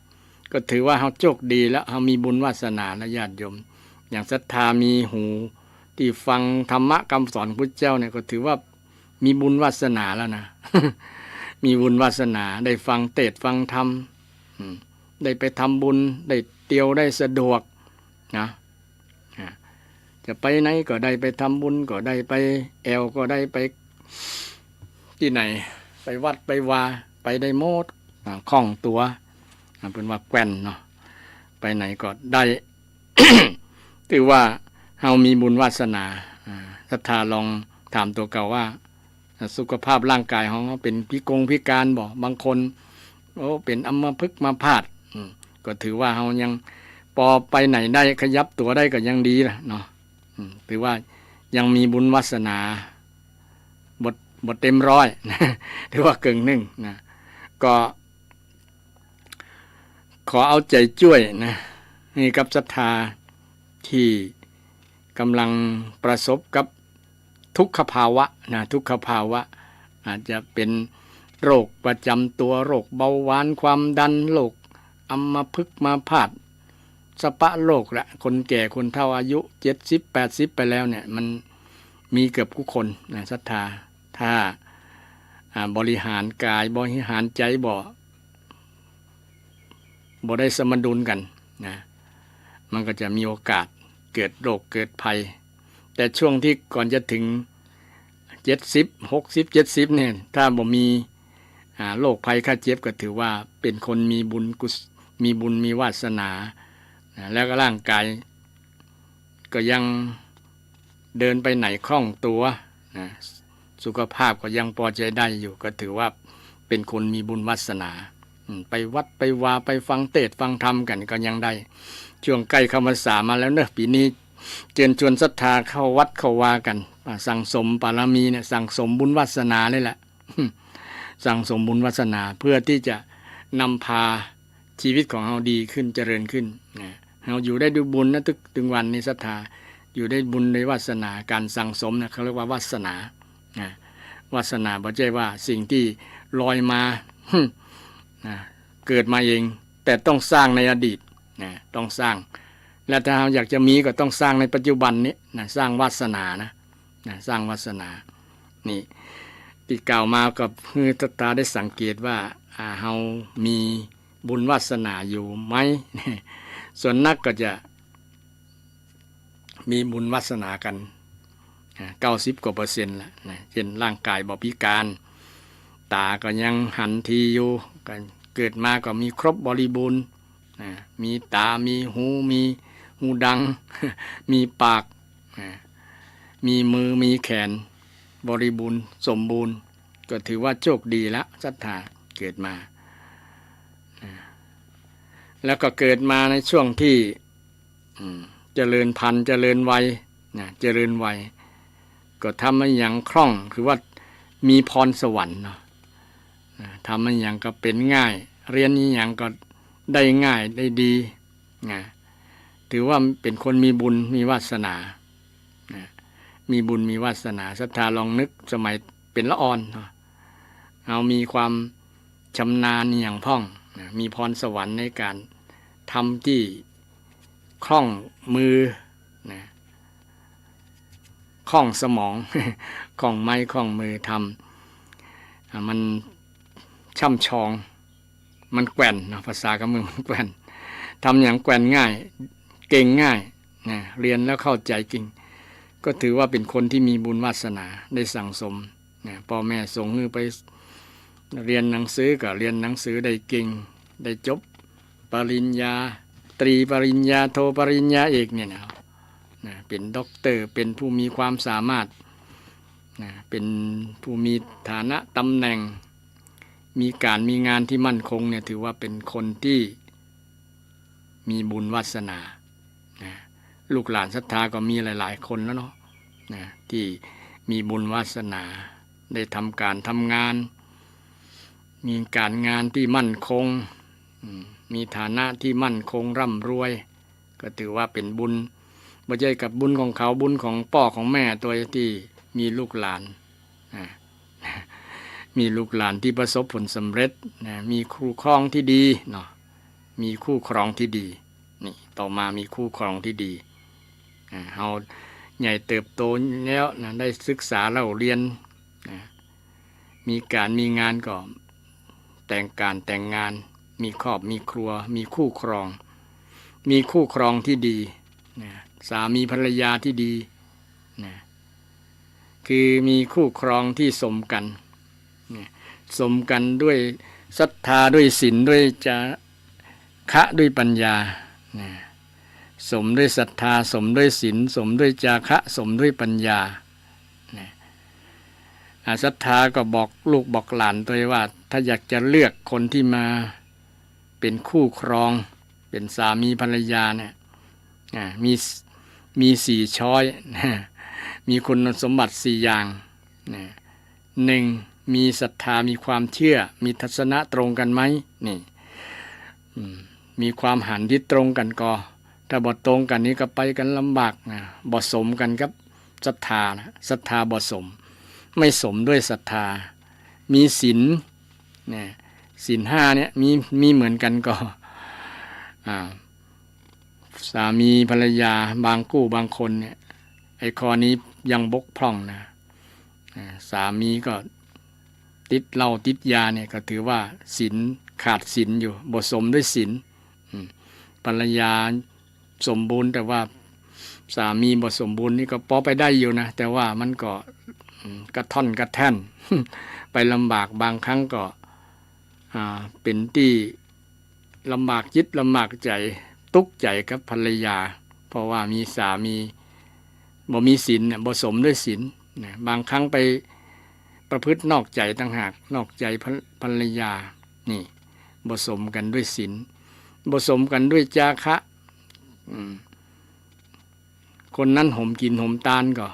ก็ถือว่าเขาโชคดีแล้วเขามีบุญวาสนาและญาติโยมอย่างศรัทธามีหูที่ฟังธรรมะคำสอนพุทธเจ้าเนี่ยก็ถือว่ามีบุญวาสนาแล้วนะ มีบุญวาสนาได้ฟังเทศน์ฟังธรรมได้ไปทำบุญได้เตียวได้สะดวกนะจะไปไหนก็ได้ไปทำบุญก็ได้ไปแอวก็ได้ไปที่ไหนไปวัดไปวาไปได้โมดคล่องตัวเป็นว่าแกว่นเนาะไปไหนก็ได้ ถือว่าเฮามีบุญวาสนาศรัทธาลองถามตัวเก่าว่าสุขภาพร่างกายของเขาเป็นพิการบ่บางคนเป็นอัมพฤกษ์มาพาดก็ถือว่าเฮายังพอไปไหนได้ขยับตัวได้ก็ยังดีล่ะเนาะถือว่ายังมีบุญวาสนาบทเต็มร้อย ถือว่าเกินหนึ่งนะก็ขอเอาใจช่วยนะนี่กับศรัทธาที่กำลังประสบกับทุกขภาวะนะทุกขภาวะอาจจะเป็นโรคประจำตัวโรคเบาหวานความดันโรคอัมพฤกษ์มาพาดสปะโรคละคนแก่คนเฒ่าอายุ70-80ไปแล้วเนี่ยมันมีเกือบทุกคนนะศรัทธาถ้าบริหารกายบริหารใจบ่ได้สมดุลกันนะมันก็จะมีโอกาสเกิดโรคเกิดภัยแต่ช่วงที่ก่อนจะถึง70 60 70เนี่ยถ้าบ่มีโรคภัยไข้เจ็บก็ถือว่าเป็นคนมีบุญมีวาสนาแล้วก็ร่างกายก็ยังเดินไปไหนคล่องตัวนะสุขภาพก็ยังพอใจได้อยู่ก็ถือว่าเป็นคนมีบุญวาสนาไปวัดไปวาไปฟังเทศน์ฟังธรรมกันก็ยังได้ช่วงใกล้เข้าพรรษามาแล้วเนอะปีนี้เชิญชวนศรัทธาเข้าวัดเข้าวากันสั่งสมบารมีเนี่ยสั่งสมบุญวาสนาเลยแหละ สั่งสมบุญวาสนาเพื่อที่จะนำพาชีวิตของเราดีขึ้นเจริญขึ้นเราอยู่ได้ด้วยบุญนะถึงวันนี้ศรัทธาอยู่ได้บุญในวาสนาการสั่งสมนะเขาเรียกว่าวาสนาวาสนาบ่ใช่ว่าสิ่งที่ลอยมา เกิดมาเองแต่ต้องสร้างในอดีตต้องสร้างและถ้าเราอยากจะมีก็ต้องสร้างในปัจจุบันนี้สร้างวาสนานะสร้างวาสนานี่ที่กล่าวมากับคือตาได้สังเกตว่าเรามีบุญวาสนาอยู่ไหม ส่วนนักก็จะมีบุญวาสนากัน90% ละเช่นร่างกายบ่พิการตาก็ยังหันทีอยู่เกิดมาก็มีครบบริบูรณ์มีตามีหูดัง มีปากมีมือมีแขนบริบูรณ์สมบูรณ์ก็ถือว่าโชคดีแล้วศรัทธาเกิดมาแล้วก็เกิดมาในช่วงที่เจริญพันธุ์เจริญวัยเจริญวัยก็ทำให้อย่างคล่องคือว่ามีพรสวรรค์เนาะทำให้อย่างก็เป็นง่ายเรียนนี้อย่างก็ได้ง่ายได้ดีถือว่าเป็นคนมีบุญมีวาสนามีบุญมีวาสนาศรัทธาลองนึกสมัยเป็นละอ่อนเอามีความชำนาญอย่างพ่องมีพรสวรรค์ในการทำที่คล่องมือคล่องสมอง คล่องไม้คล่องมือทำมันช่ำชองมันแกว่นภาษากับมือมันแกว่นทำอย่างแกว่นง่ายเก่งง่ายเรียนแล้วเข้าใจจริงก็ถือว่าเป็นคนที่มีบุญวาสนาได้สั่งสมพ่อแม่ส่งมือไปเรียนหนังสือก็เรียนหนังสือได้เก่งได้จบปริญญาตรีปริญญาโทปริญญาเอกเนี่ยเป็นด็อกเตอร์เป็นผู้มีความสามารถเป็นผู้มีฐานะตำแหน่งมีการมีงานที่มั่นคงเนี่ยถือว่าเป็นคนที่มีบุญวาสนาลูกหลานศรัทธาก็มีหลายๆคนแล้วเนาะที่มีบุญวาสนาได้ทำการทำงานมีการงานที่มั่นคงมีฐานะที่มั่นคงร่ำรวยก็ถือว่าเป็นบุญไม่ใช่กับบุญของเขาบุญของพ่อของแม่ตัวที่มีลูกหลานมีลูกหลานที่ประสบผลสำเร็จมีครูครองที่ดีเนาะ มีคู่ครองที่ดีนี่ต่อมามีคู่ครองที่ดีเฮาใหญ่เติบโตแล้วนะได้ศึกษาเล่าเรียนนะมีการมีงานก็แต่งงานมีครอบมีครัวมีคู่ครองที่ดีนะสามีภรรยาที่ดีนะคือมีคู่ครองที่สมกันนะสมกันด้วยศรัทธาด้วยศีลด้วยจาคะด้วยปัญญานะสมด้วยศรัทธาสมด้วยศีลสมด้วยจาคะสมด้วยปัญญานะศรัทธาก็บอกลูกบอกหลานตัวว่าถ้าอยากจะเลือกคนที่มาเป็นคู่ครองเป็นสามีภรรยาเนี่ยมี4 ช้อยมีคุณสมบัติ4 อย่าง1มีศรัทธามีความเชื่อมีทัศนะตรงกันไหมนี่มีความหันที่ตรงกันก็ถ้าบ่ตรงกันนี้ก็ไปกันลำบากนะบ่สมกันกับศรัทธานะศรัทธาบ่สมไม่สมด้วยศรัทธามีศีลเนี่ยศีล 5เนี่ยมีเหมือนกันก็สามีภรรยาบางคนเนี่ยไอ้ข้อนี้ยังบกพร่องนะสามีก็ติดเหล้าติดยาเนี่ยก็ถือว่าศีลขาดศีลอยู่บ่สมด้วยศีลภรรยาสมบูรณ์แต่ว่าสามีบ่สมบูรณ์นี่ก็พอไปได้อยู่นะแต่ว่ามันก็กระท่อนกระแท่น ไปลำบากบางครั้งก็เป็นที่ลำบากจิตลำบากใจทุกข์ใจกับภรรยาเพราะว่ามีสามีบ่มีศีลบ่สมด้วยศีลบางครั้งไปประพฤตินอกใจต่างหากนอกใจภรรยานี่บ่สมกันด้วยศีลบ่สมกันด้วยจาคะคนนั้นห่มกินห่มตาลก็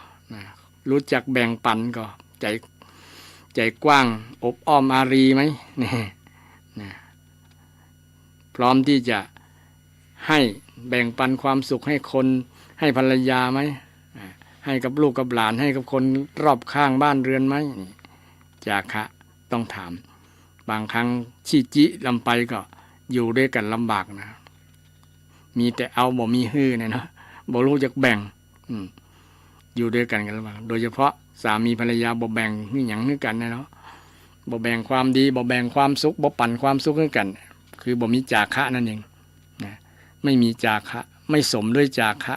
รู้จักแบ่งปันก็ใจกว้างอบอ้อมอารีไหมนี่พร้อมที่จะให้แบ่งปันความสุขให้คนให้ภรรยาไหมให้กับลูกกับหลานให้กับคนรอบข้างบ้านเรือนไหมจาคะต้องถามบางครั้งชี้จิลำไปก็อยู่ด้วยกันลำบากนะมีแต่เอาบ่มีฮื้อเนี่ยเนาะบ่รู้จักแบ่งอยู่ด้วยกันลำบากโดยเฉพาะสามีภรรยาบ่แบ่งนี่หยังคือกันนะเนาะบ่แบ่งความดีบ่แบ่งความสุขบ่ปั่นความสุขคือกันคือบ่มีจาคะนั่นเองนะไม่มีจาคะไม่สมด้วยจาคะ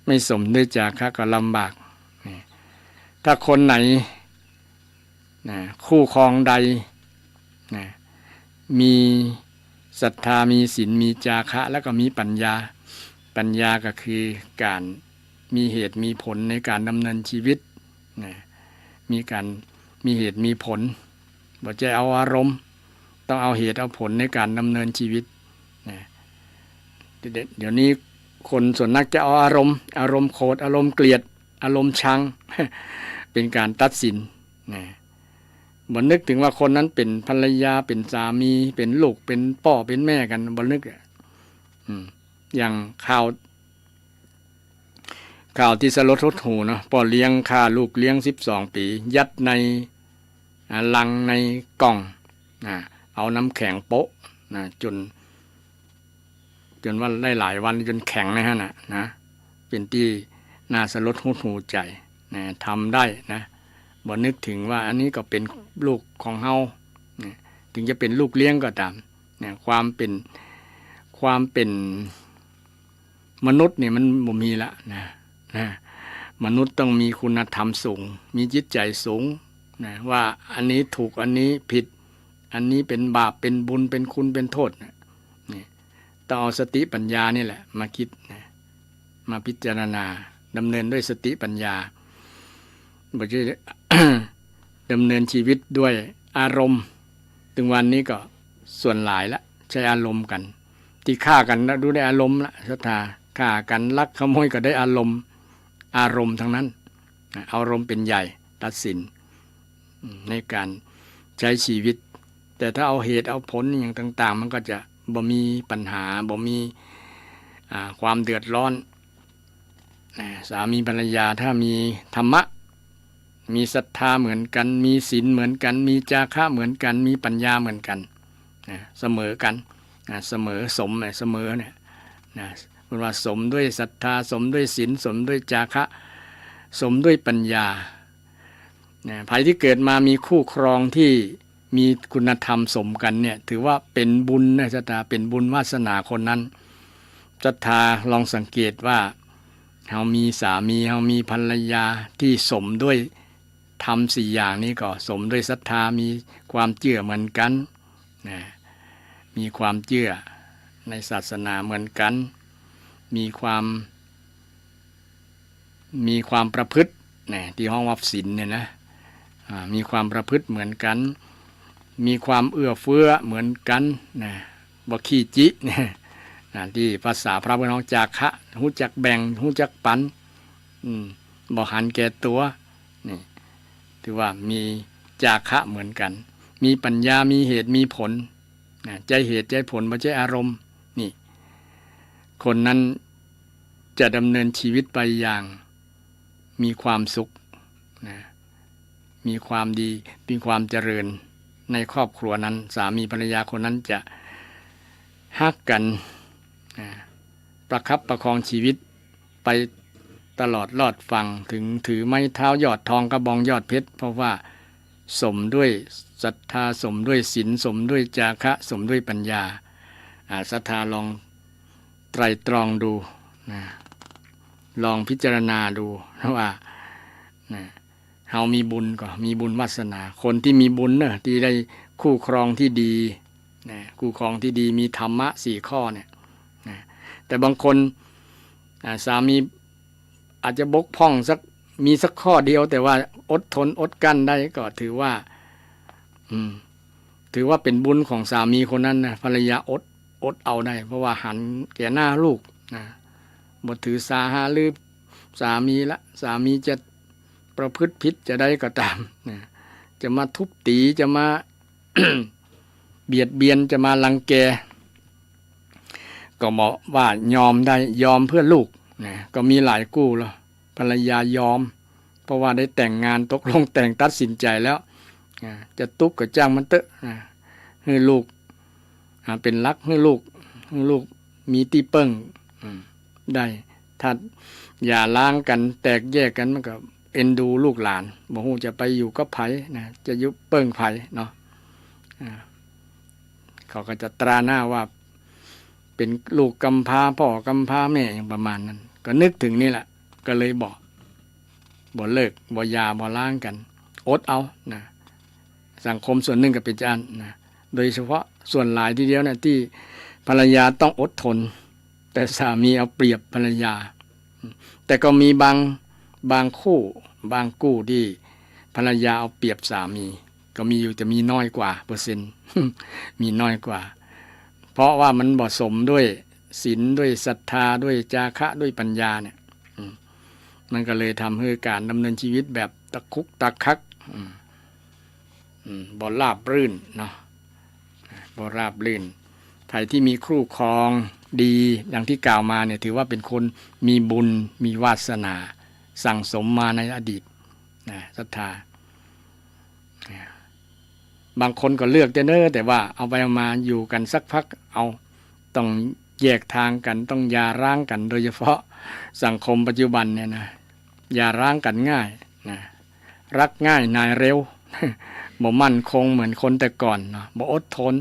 ไม่สมด้วยจาคะก็ลำบากถ้าคนไหนคู่ครองใดมีศรัทธามีศีลมีจาคะแล้วก็มีปัญญาก็คือการมีเหตุมีผลในการดำเนินชีวิตมีเหตุมีผลบ่ใช่เอาอารมณ์ต้องเอาเหตุเอาผลในการดำเนินชีวิตเดี๋ยวนี้คนส่วนนักจะเอาอารมณ์โกรธอารมณ์เกลียดอารมณ์ชัง เป็นการตัดสินบ่นึกถึงว่าคนนั้นเป็นภรรยาเป็นสามีเป็นลูกเป็นพ่อเป็นแม่กันบ่นึกอย่างข่าวที่สลดหดหู่เนาะพ่อเลี้ยงฆ่าลูกเลี้ยง12 ปียัดในลังในกล่องเอาน้ำแข็งโปะจนว่าได้หลายวันจนแข็งนะฮะนะเป็นที่น่าสลดหดหู่ใจทำได้นะบ่นึกถึงว่าอันนี้ก็เป็นลูกของเฮาถึงจะเป็นลูกเลี้ยงก็ตามความเป็นมนุษย์นี่มันบ่มีละนะมนุษย์ต้องมีคุณธรรมสูงมีจิตใจสูงว่าอันนี้ถูกอันนี้ผิดอันนี้เป็นบาปเป็นบุญเป็นคุณเป็นโทษนี่ต้องเอาสติปัญญานี่แหละมาคิดมาพิจารณาดำเนินด้วยสติปัญญาบ่ใช่ ดำเนินชีวิตด้วยอารมณ์ถึงวันนี้ก็ส่วนหลายละใช้อารมณ์กันที่ฆ่ากันดูได้อารมณ์ละศรัทธาฆ่ากันลักขโมยก็ได้อารมณ์ทั้งนั้นอารมณ์เป็นใหญ่ตัดสินในการใช้ชีวิตแต่ถ้าเอาเหตุเอาผลอย่างต่างๆมันก็จะบ่มีปัญหาบ่มีความเดือดร้อนสามีภรรยาถ้ามีธรรมะมีศรัทธาเหมือนกันมีศีลเหมือนกันมีจาคะเหมือนกันมีปัญญาเหมือนกันเสมอกัน เสมอสมเสมอเนี่ยนะคุณว่าสมด้วยศรัทธาสมด้วยศีลสมด้วยจาคะสมด้วยปัญญาภัยที่เกิดมามีคู่ครองที่มีคุณธรรมสมกันเนี่ยถือว่าเป็นบุญนะศรัทธาเป็นบุญวาสนาคนนั้นศรัทธาลองสังเกตว่าเรามีสามีเรามีภรรยาที่สมด้วยธรรมสี่อย่างนี้ก็สมด้วยศรัทธามีความเชื่อเหมือนกันนะมีความเชื่อในศาสนาเหมือนกันมีความประพฤติที่ห้องวัดศีลเนี่ยนะมีความประพฤติเหมือนกันมีความเอื้อเฟื้อเหมือนกันบ่ขี้จิเนี่ยที่ภาษาพระพุทธองค์จาคะรู้จักแบ่งรู้จักปันบ่หันแก่ตัวนี่ถือว่ามีจาคะเหมือนกันมีปัญญามีเหตุมีผลใจเหตุใจผลไม่ใช่อารมณ์นี่คนนั้นจะดำเนินชีวิตไปอย่างมีความสุขมีความดีมีความเจริญในครอบครัวนั้นสามีภรรยาคนนั้นจะฮักกันประคับประคองชีวิตไปตลอดรอดฟังถึงถือไม้เท้ายอดทองกระบองยอดเพชรเพราะว่าสมด้วยศรัทธาสมด้วยศีลสมด้วยจาคะสมด้วยปัญญาศรัทธาลองไตรตรองดูลองพิจารณาดูว่าเฮามีบุญก็มีบุญวาสนาคนที่มีบุญที่ได้คู่ครองที่ดีคู่ครองที่ดีมีธรรมะ4ข้อเนี่ยแต่บางคนสามีอาจจะบกพร่องมีสักข้อเดียวแต่ว่าอดทนอดกั้นได้ก็ถือว่าเป็นบุญของสามีคนนั้นนะภรรยาอดเอาได้เพราะว่าหันแก่หน้าลูกบ่ถือสาหาหรือสามีละสามีจะประพฤติผิดจะได้ก็ตามจะมาทุบตีจะมา เบียดเบียนจะมารังแกก็บอกว่ายอมได้ยอมเพื่อลูกก็มีหลายคู่แล้วภรรยายอมเพราะว่าได้แต่งงานตกลงแต่งตัดสินใจแล้วจะตุกก็จ้างมันเตอะให้ลูกเป็นรักให้ลูกมีตีเปิ้งได้ถ้าอย่าล้างกันแตกแยกกันมันก็เอ็นดูลูกหลานบ่ฮู้จะไปอยู่กับไผจะยุบเปิ้งไผเนาะเขาก็จะตราหน้าว่าเป็นลูกกำพร้าพ่อกำพร้าแม่อย่างประมาณนั้นก็นึกถึงนี่แหละก็เลยบ่เลิกบ่ยาบ่ล้างกันอดเอาสังคมส่วนหนึ่งก็เป็นจานโดยเฉพาะส่วนหลายทีเดียวที่ภรรยาต้องอดทนแต่สามีเอาเปรียบภรรยาแต่ก็มีบางคู่ที่ภรรยาเอาเปรียบสามีก็มีอยู่แต่มีน้อยกว่าเปอร์เซ็นต์ มีน้อยกว่าเพราะว่ามันบ่สมด้วยศีลด้วยศรัทธาด้วยจาคะด้วยปัญญาเนี่ยมันก็เลยทำให้การดำเนินชีวิตแบบตะคุกตะคักบ่ราบรื่นเนาะบ่ราบรื่นใครที่มีคู่ครองดีอย่างที่กล่าวมาเนี่ยถือว่าเป็นคนมีบุญมีวาสนาสั่งสมมาในอดีตศรัทธาบางคนก็เลือกแต่ว่าเอาไปเอามาอยู่กันสักพักเอาต้องแยกทางกันต้องหย่าร้างกันโดยเฉพาะสังคมปัจจุบันเนี่ยนะหย่าร้างกันง่ายรักง่ายนายเร็ว บ่มั่นคงเหมือนคนแต่ก่อนเนาะบ่อดทน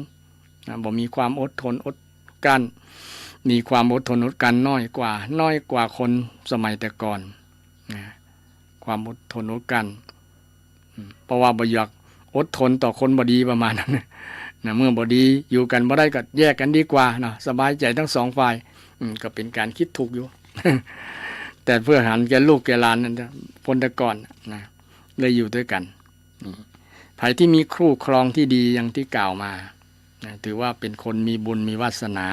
บ่มีความอดทนอดกั้นมีความอดทนอดกั้นน้อยกว่าคนสมัยแต่ก่อนความอดทนอดกั้นเพราะว่าบ่อยากอดทนต่อคนบ่ดีประมาณนั้นเมื่อบ่ดีอยู่กันบ่ได้ก็แยกกันดีกว่าเนาะสบายใจทั้งสองฝ่ายก็เป็นการคิดถูกอยู่ แต่เพื่อหันแก่ลูกแก่หลานนั่นคนแต่ก่อนเลยอยู่ด้วยกันใครที่มีคู่ครองที่ดีอย่างที่กล่าวมาถือว่าเป็นคนมีบุญมีวาสนา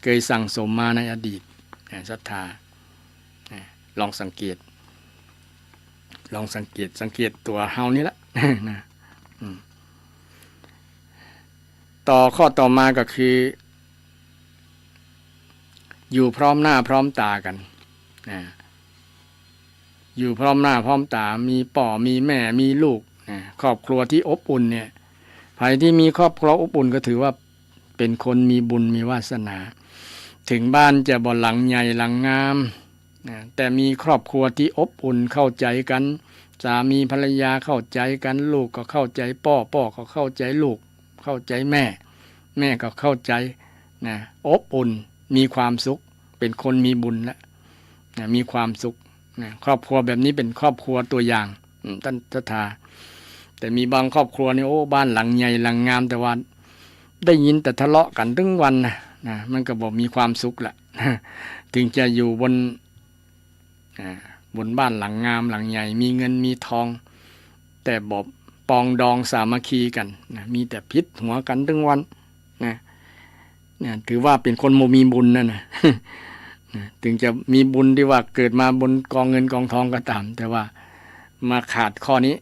เคยสั่งสมมาในอดีตศรัทธาลองสังเกตตัวเฮานี่ละ ข้อต่อมาก็คืออยู่พร้อมหน้าพร้อมตากันอยู่พร้อมหน้าพร้อมตามีพ่อมีแม่มีลูกครอบครัวที่อบอุ่นเนี่ยใครที่มีครอบครัวอบอุ่นก็ถือว่า เป็นคนมีบุญมีวาสนาถึงบ้านจะบ่หลังใหญ่หลังงามแต่มีครอบครัวที่อบอุ่นเข้าใจกันสามีภรรยาเข้าใจกันลูกก็เข้าใจพ่อก็เข้าใจลูกเข้าใจแม่ก็เข้าใจอบอุ่นมีความสุขเป็นคนมีบุญแล้วมีความสุขครอบครัวแบบนี้เป็นครอบครัวตัวอย่างท่านทาแต่มีบางครอบครัวนี่โอ้บ้านหลังใหญ่หลังงามแต่ว่าได้ยินแต่ทะเลาะกันทั้งวันนะมันก็บอกมีความสุขแหละถึงจะอยู่บนบ้านหลังงามหลังใหญ่มีเงินมีทองแต่บอกปองดองสามัคคีกันมีแต่พิษหัวกันทั้งวันถือว่าเป็นคนโมมีบุญนั่นนะถึงจะมีบุญที่ว่าเกิดมาบนกองเงินกองทองก็ตามแต่ว่ามาขาดข้อนี้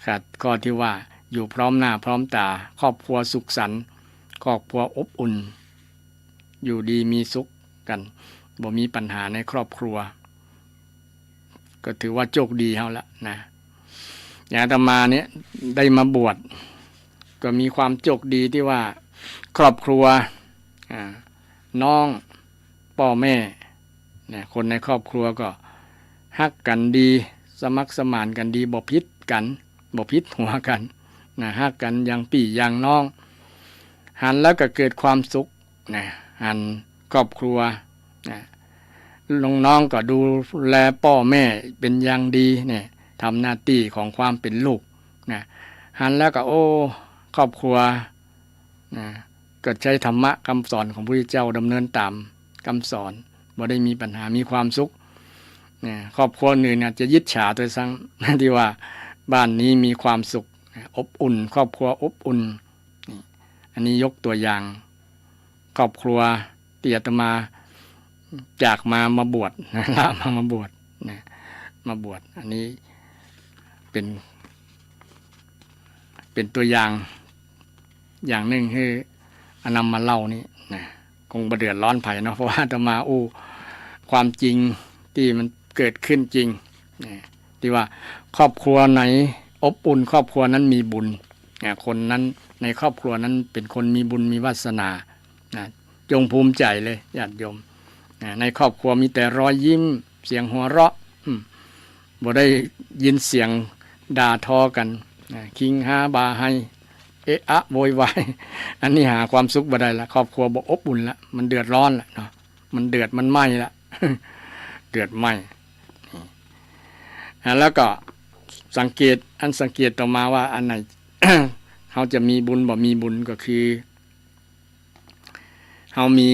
ขาดข้อที่ว่าอยู่พร้อมหน้าพร้อมตาครอบครัวสุขสันต์ครอบครัวอบอุ่นอยู่ดีมีสุขกันบ่มีปัญหาในครอบครัวก็ถือว่าโชคดีเฮาละนะอย่างอาตมาเนี่ยได้มาบวชก็มีความโชคดีที่ว่าครอบครัวน้องพ่อแม่คนในครอบครัวก็ฮักกันดีสมัครสมานกันดีบ่พิษกันบ่พิษหัวกันฮักกันอย่างพี่อย่างน้องหันแล้วก็เกิดความสุขหันครอบครัวน้องก็ดูแลพ่อแม่เป็นอย่างดีทำหน้าที่ของความเป็นลูกหันแล้วก็โอ้ครอบครัวก็ใช้ธรรมะคำสอนของพระพุทธเจ้าดำเนินตามคำสอนบ่ได้มีปัญหามีความสุขครอบครัวอื่นจะยิจฉาตัวซ้ำที่ว่าบ้านนี้มีความสุขอบอุ่นครอบครัวอบอุ่นอันนี้ยกตัวอย่างครอบครัวที่อาตมาจากมาบวชลามาบวชมาบวชอันนี้เป็นตัวอย่างหนึ่งคืออนนำมาเล่านี่คงบ่เดือดร้อนไผเนาะเพราะว่าอาตมาความจริงที่มันเกิดขึ้นจริงที่ว่าครอบครัวไหนอบอุ่นครอบครัวนั้นมีบุญคนนั้นในครอบครัวนั้นเป็นคนมีบุญมีวาสนาจงภูมิใจเลยญาติโยมในครอบครัวมีแต่รอยยิ้มเสียงหัวเราะบ่ได้ยินเสียงด่าทอกันคิงหาบาให้เอะอะโวยวายอันนี้หาความสุขบ่ได้ละครอบครัวบ่อบอุ่นละมันเดือดร้อนละเนาะมันเดือดมันไหม้ละเดือดไหม้แล้วก็สังเกตต่อมาว่าอันไหน เขาจะมีบุญบ่มีบุญก็คือเขามี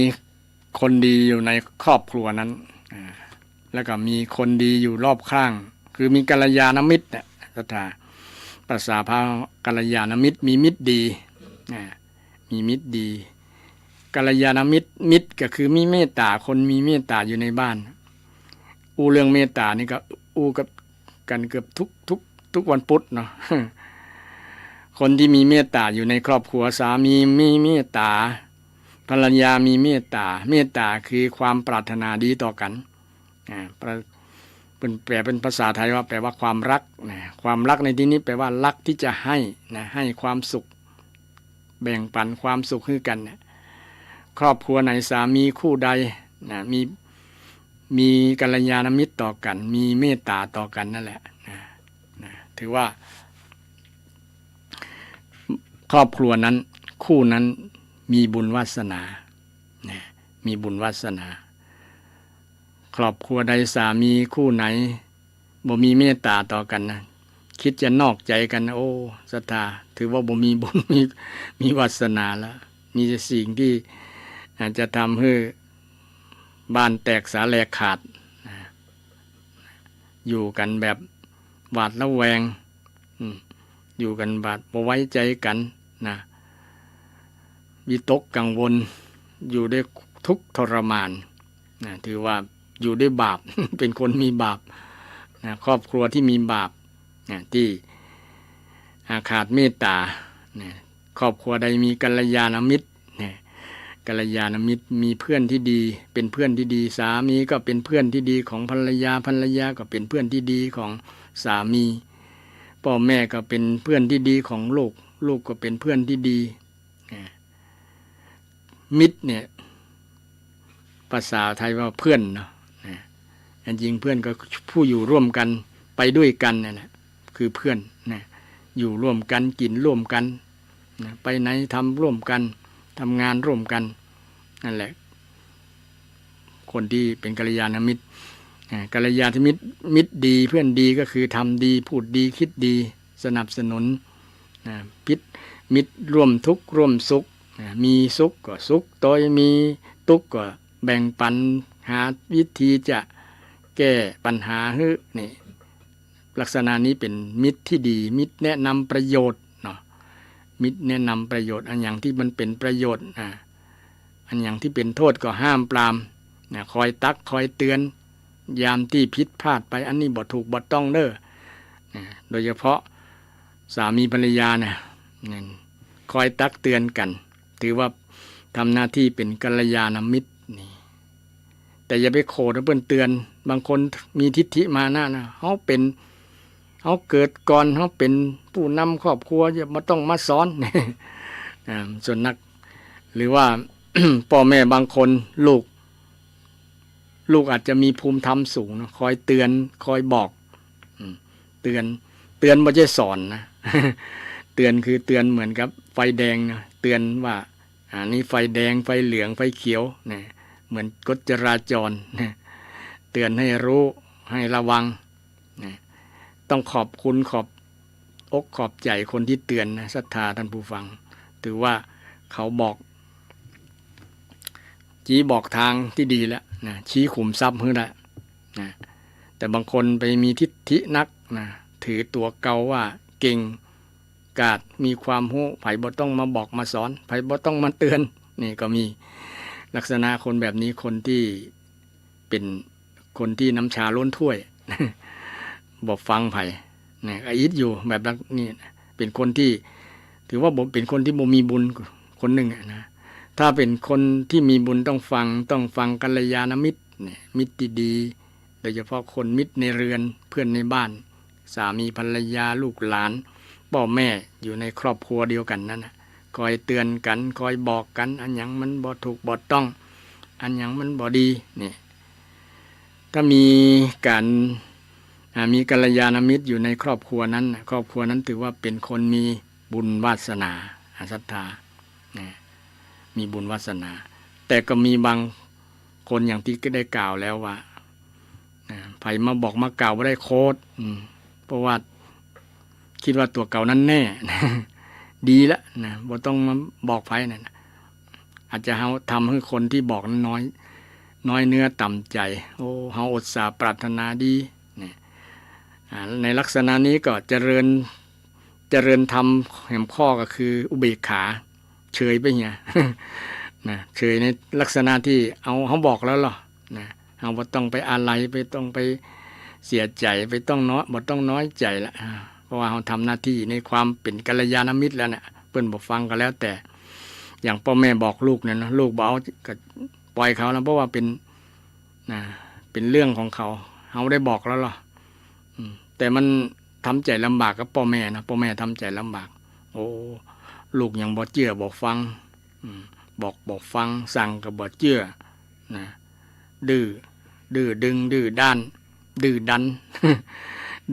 คนดีอยู่ในครอบครัวนั้นแล้วก็มีคนดีอยู่รอบข้างคือมีกัลยาณมิตรภาษาพระกัลยาณมิตรมีมิตรดีมีมิตรดีกัลยาณมิตรก็คือมีเมตตาคนมีเมตตาอยู่ในบ้านเรื่องเมตตานี่ก็กับกันเกือบทุกวันพุธเนาะ คนที่มีเมตตาอยู่ในครอบครัวสามีมีเมตตาภรรยามีเมตตาคือความปรารถนาดีต่อกันแปลเป็นภาษาไทยว่าแปลว่าความรักความรักในที่นี้แปลว่ารักที่จะให้ความสุขแบ่งปันความสุขให้กันครอบครัวไหนสามีคู่ใดมีกัลยาณมิตรต่อกันมีเมตตาต่อกันนั่นแหละถือว่าครอบครัวนั้นคู่นั้นมีบุญวาสนามีบุญวาสนาครอบครัวใดสามีคู่ไหนบ่มีเมตตาต่อกันนะคิดจะนอกใจกันโอ้ศรัทธาถือว่าบ่มีบุญมีวาสนาแล้วมีแต่สิ่งที่อาจจะทำให้บ้านแตกสาแหลกขาดอยู่กันแบบหวาดระแวงอยู่กันแบบบ่ไว้ใจกันวิตกกังวลอยู่ด้วยทุกข์ทรมานถือว่าอยู่ด้วยบาป เป็นคนมีบาปครอบครัวที่มีบาปที่ขาดเมตตาครอบครัวใดมีกัลยาณมิตรกัลยาณมิตรมีเพื่อนที่ดีเป็นเพื่อนที่ดีสามีก็เป็นเพื่อนที่ดีของภรรยาก็เป็นเพื่อนที่ดีของสามีพ่อแม่ก็เป็นเพื่อนที่ดีของลูกก็เป็นเพื่อนที่ดี มิตรเนี่ยภาษาไทยว่าเพื่อนเนาะจริงเพื่อนก็ผู้อยู่ร่วมกันไปด้วยกันนั่นแหละคือเพื่อนนะอยู่ร่วมกันกินร่วมกันนะไปไหนทำร่วมกันทำงานร่วมกันนั่นแหละคนที่เป็นกัลยาณมิตรกัลยาณมิตรดีเพื่อนดีก็คือทำดีพูดดีคิดดีสนับสนุนมิตรร่วมทุกข์ร่วมสุขมีสุขก็สุขโดยมีทุกข์ก็แบ่งปันหาวิธีจะแก้ปัญหานี่ลักษณะนี้เป็นมิตรที่ดีมิตรแนะนำประโยชน์เนาะมิตรแนะนำประโยชน์อันอย่างที่มันเป็นประโยชน์อันอย่างที่เป็นโทษก็ห้ามปรามคอยตักคอยเตือนยามที่ผิดพลาดไปอันนี้บ่ถูกบ่ต้องเด้อโดยเฉพาะสามีภรรยานะคอยตักเตือนกันถือว่าทำหน้าที่เป็นกัลยาณมิตรนี่แต่อย่าไปโขดเพิ่นเตือนบางคนมีทิฏฐิมานะเขาเกิดก่อนเขาเป็นผู้นำครอบครัวอย่ามาต้องมาสอนส่วนนักหรือว่า พ่อแม่บางคนลูกอาจจะมีภูมิธรรมสูงนะคอยเตือนคอยบอกเตือนไม่ใช่สอนนะ เตือนคือเตือนเหมือนกับไฟแดงนะเตือนว่านี่ไฟแดงไฟเหลืองไฟเขียวนะเหมือนกฎจราจรนะเตือนให้รู้ให้ระวังนะต้องขอบคุณขอบอกขอบใจคนที่เตือนนะศรัทธาท่านผู้ฟังถือว่าเขาบอกทางที่ดีแล้วนะชี้ขุมทรัพย์ให้แล้วนะแต่บางคนไปมีทิฏฐินักนะถือตัวเก่าว่าเก่งกาจมีความรู้ไผบ่ต้องมาบอกมาสอนไผบ่ต้องมาเตือนนี่ก็มีลักษณะคนแบบนี้คนที่เป็นคนที่น้ำชาล้นถ้วย บอกฟังไผเนี่ยอิดอยู่แบบนี้เป็นคนที่ถือว่าเป็นคนที่บ่มีบุญคนหนึ่งนะถ้าเป็นคนที่มีบุญต้องฟังกัลยาณมิตรเนี่ยมิตรดีๆโดยเฉพาะคนมิตรในเรือนเพื่อนในบ้านสามีภรรยาลูกหลานพ่อแม่อยู่ในครอบครัวเดียวกันนั่นนะคอยเตือนกันคอยบอกกันอันหยังมันบ่ถูกบ่ต้องอันหยังมันบ่ดีนี่ถ้ามีการมีกัลยาณมิตรอยู่ในครอบครัวนั้นครอบครัวนั้นถือว่าเป็นคนมีบุญวาสนาศรัทธามีบุญวาสนาแต่ก็มีบางคนอย่างที่ก็ได้กล่าวแล้วว่าไผมาบอกมากล่าวว่าได้โคตรเพราะว่าคิดว่าตัวเก่านั้นแน่ ดีแล้วนะบ่ต้องมาบอกไผนั่นอาจจะทำให้คนที่บอกนั้นน้อยเนื้อต่ำใจโอ้เฮาอุตส่าห์ปรารถนาดีในลักษณะนี้ก็เจริญธรรมแห่งข้อก็คืออุเบกขาเฉยไปเนี่ย นะเฉยในลักษณะที่เขาบอกแล้วหรอนะเราบ่ต้องไปอะไรไปต้องไปเสียใจไปต้องบ่ต้องน้อยใจละเพราะว่าเราทำหน้าที่ในความเป็นกัลยาณมิตรแล้วนะเพิ่นบ่ฟังก็แล้วแต่อย่างพ่อแม่บอกลูกเนี่ยนะลูกบ่เอาก็ปล่อยเขาแล้วเพราะว่าเป็นเรื่องของเขาได้บอกแล้วหรอแต่มันทำใจลำบากกับพ่อแม่นะพ่อแม่ทำใจลำบากโอ้ลูกยังบ่เชื่อบ่ฟังบอกฟังสั่งก็บ่เชื่อนะดื้อดึงดื้อด้านดื้อดัน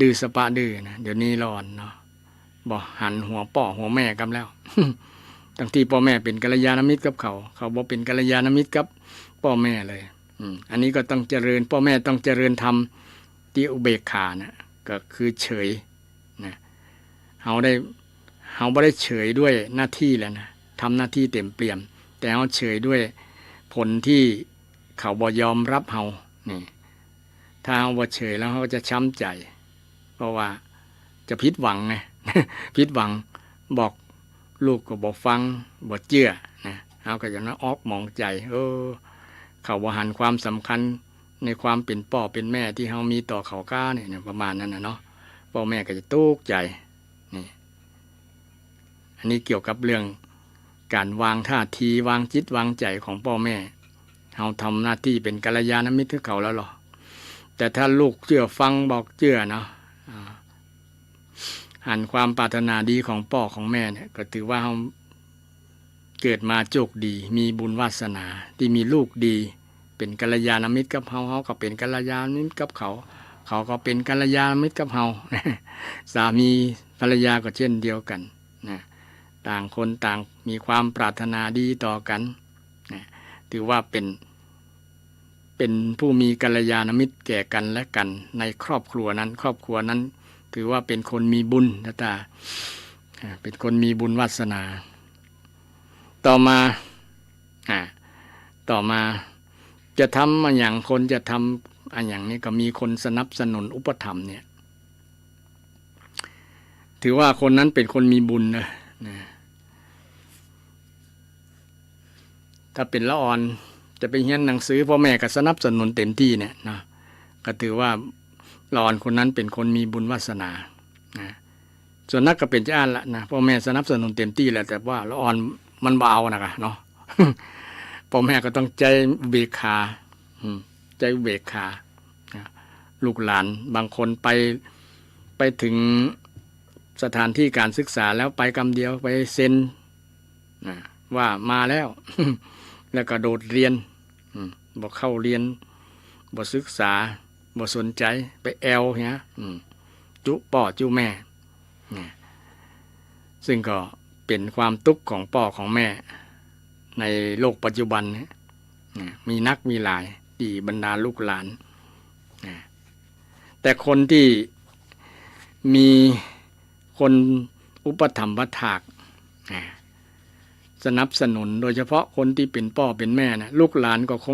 ดื้อสปะดื้อนะเดี๋ยวนี้ร้อนเนาะบ่หันหัวพ่อหัวแม่กันแล้ว ทั้งที่พ่อแม่เป็นกัลยาณมิตรกับเขาบ่เป็นกัลยาณมิตรกับพ่อแม่เลยอันนี้ก็ต้องเจริญพ่อแม่ต้องเจริญธรรมที่อุเบกขานะก็คือเฉยนะเราบ่ได้เฉยด้วยหน้าที่แล้วนะทำหน้าที่เต็มเปี่ยมแต่เราเฉยด้วยผลที่เขาบ่ยอมรับเรานี่ถ้าเราบ่เฉยแล้วเขาจะช้ำใจเพราะว่าจะผิดหวังไง ผิดหวังบอกลูกก็บ่ฟังบ่เชื่อนะเราก็จะออกมองใจเขาบ่หันความสำคัญในความเป็นพ่อเป็นแม่ที่เรามีต่อเขาก้าเนี่ยประมาณนั้นนะเนาะพ่อแม่ก็จะทุกข์ใจนี่อันนี้เกี่ยวกับเรื่องการวางท่าทีวางจิตวางใจของพ่อแม่เราทำหน้าที่เป็นกัลยาณมิตรกับเขาแล้วหรอแต่ถ้าลูกเชื่อฟังบอกเชื่อเนาะหันความปรารถนาดีของพ่อของแม่เนี่ยก็ถือว่าเรา เกิดมาโชคดีมีบุญวาสนาที่มีลูกดีเป็นกัลยาณมิตรกับเฮาก็เป็นกัลยาณมิตรกับเขาก็เป็นกัลยาณมิตรกับเฮา สามีภรรยาก็เช่นเดียวกันนะต่างคนต่างมีความปรารถนาดีต่อกันนะถือว่าเป็นผู้มีกัลยาณมิตรแก่กันและกันในครอบครัวนั้นถือว่าเป็นคนมีบุญนะตาเป็นคนมีบุญวาสนาต่อมาจะทำอะไรอย่างคนจะทำอะไรอย่างนี้ก็มีคนสนับสนุนอุปถัมภ์เนี่ยถือว่าคนนั้นเป็นคนมีบุญนะถ้าเป็นละอ่อนจะไปเรียนหนังสือพ่อแม่ก็สนับสนุนเต็มที่เนี่ยนะก็ถือว่าละอ่อนคนนั้นเป็นคนมีบุญวาสนานะส่วนนักก็เป็นเจ้าอ่านละนะพ่อแม่สนับสนุนเต็มที่แหละแต่ว่าละอ่อนมันเบานะคะเนาะ พ่อแม่ก็ต้องใจเบกขาใจเบกขาลูกหลานบางคนไปถึงสถานที่การศึกษาแล้วไปกำเดียวไปเซ็นว่ามาแล้ว แล้วก็โดดเรียนบอกเข้าเรียนบอกศึกษาบอกสนใจไปแอลเนี่ยจุป่อจุแม่ซึ่งก็เป็นความทุกข์ของพ่อของแม่ในโลกปัจจุบันมีนักมีหลายที่บรรดาลูกหลานแต่คนที่มีคนอุปถัมภ์ถากสนับสนุนโดยเฉพาะคนที่เป็นพ่อเป็นแม่นะลูกหลานก็ค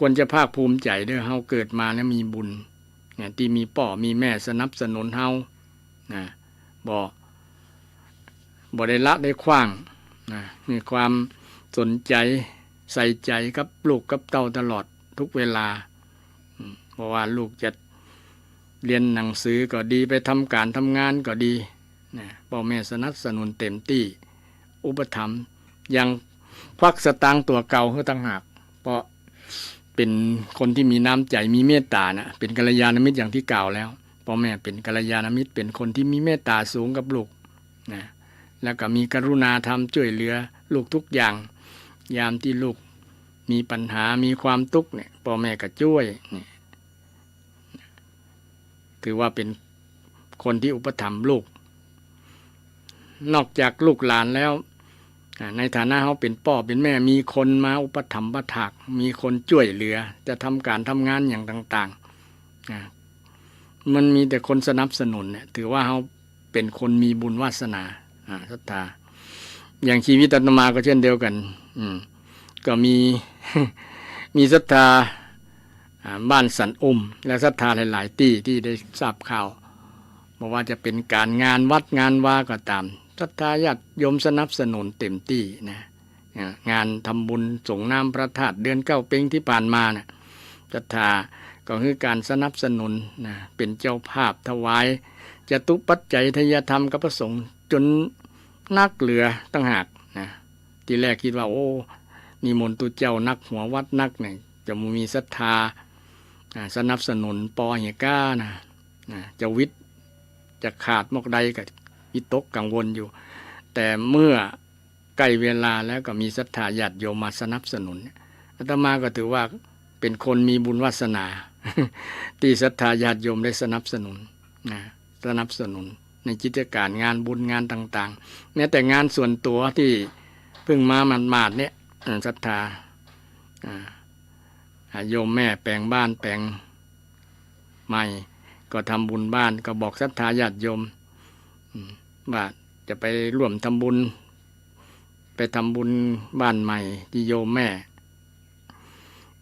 วรจะภาคภูมิใจด้วยเฮาเกิดมาแล้วมีบุญที่มีพ่อมีแม่สนับสนุนเฮาบ่ได้ละได้ขว้างมีความสนใจใส่ใจกับลูกกับเต้าตลอดทุกเวลาเพราะว่าลูกจะเรียนหนังสือก็ดีไปทำการทำงานก็ดีพ่อแม่สนับสนุนเต็มที่อุปถัมภ์ยังควักสตางค์ตัวเก่าเพื่อตั้งหากเพราะเป็นคนที่มีน้ำใจมีเมตตานะเป็นกัลยาณมิตรอย่างที่กล่าวแล้วพ่อแม่เป็นกัลยาณมิตรเป็นคนที่มีเมตตาสูงกับลูกนะแล้วก็มีกรุณาธรรมช่วยเหลือลูกทุกอย่างยามที่ลูกมีปัญหามีความทุกข์เนี่ยพ่อแม่ก็ช่วยนี่ถือว่าเป็นคนที่อุปถัมภ์ลูกนอกจากลูกหลานแล้วในฐานะเขาเป็นพ่อเป็นแม่มีคนมาอุปถัมภ์ถากมีคนช่วยเหลือจะทำการทำงานอย่างต่างๆมันมีแต่คนสนับสนุนเนี่ยถือว่าเขาเป็นคนมีบุญวาสนาศรัทธาอย่างชีวิตอาตมาก็เช่นเดียวกันก็มีศรัทธาบ้านสันอุ้มและศรัทธาหลายๆที่ได้ทราบข่าวบอกว่าจะเป็นการงานวัดงานว่าก็ตามศรัทธาญาติโยมสนับสนุนเต็มที่นะงานทำบุญส่งน้ำพระธาตุเดือนเก้าเพ็งที่ผ่านมานะศรัทธาก็คือการสนับสนุนนะเป็นเจ้าภาพถวายจตุปัจจัยทายธรรมกับพระสงฆ์จนนักเหลือตั้งหากนะทีแรกคิดว่าโอ้นิมนต์ตุเจ้านักหัววัดนักเนี่ยจะมีศรัทธาสนับสนุนปอเหียก้านะจะวิทย์จะขาดมอกใดกับวิตกกังวลอยู่แต่เมื่อใกล้เวลาแล้วก็มีศรัทธาญาติโยมมาสนับสนุนอาตมาก็ถือว่าเป็นคนมีบุญวาสนา ที่ศรัทธาญาติโยมได้สนับสนุนสนับสนุนในกิจการงานบุญงานต่างๆแม้แต่งานส่วนตัวที่เพิ่งมาหมาดๆเนี่ยศรัทธาโยมแม่แปลงบ้านแปลงใหม่ก็ทำบุญบ้านก็บอกศรัทธาญาติโยมว่าจะไปร่วมทำบุญไปทำบุญบ้านใหม่ที่โยมแม่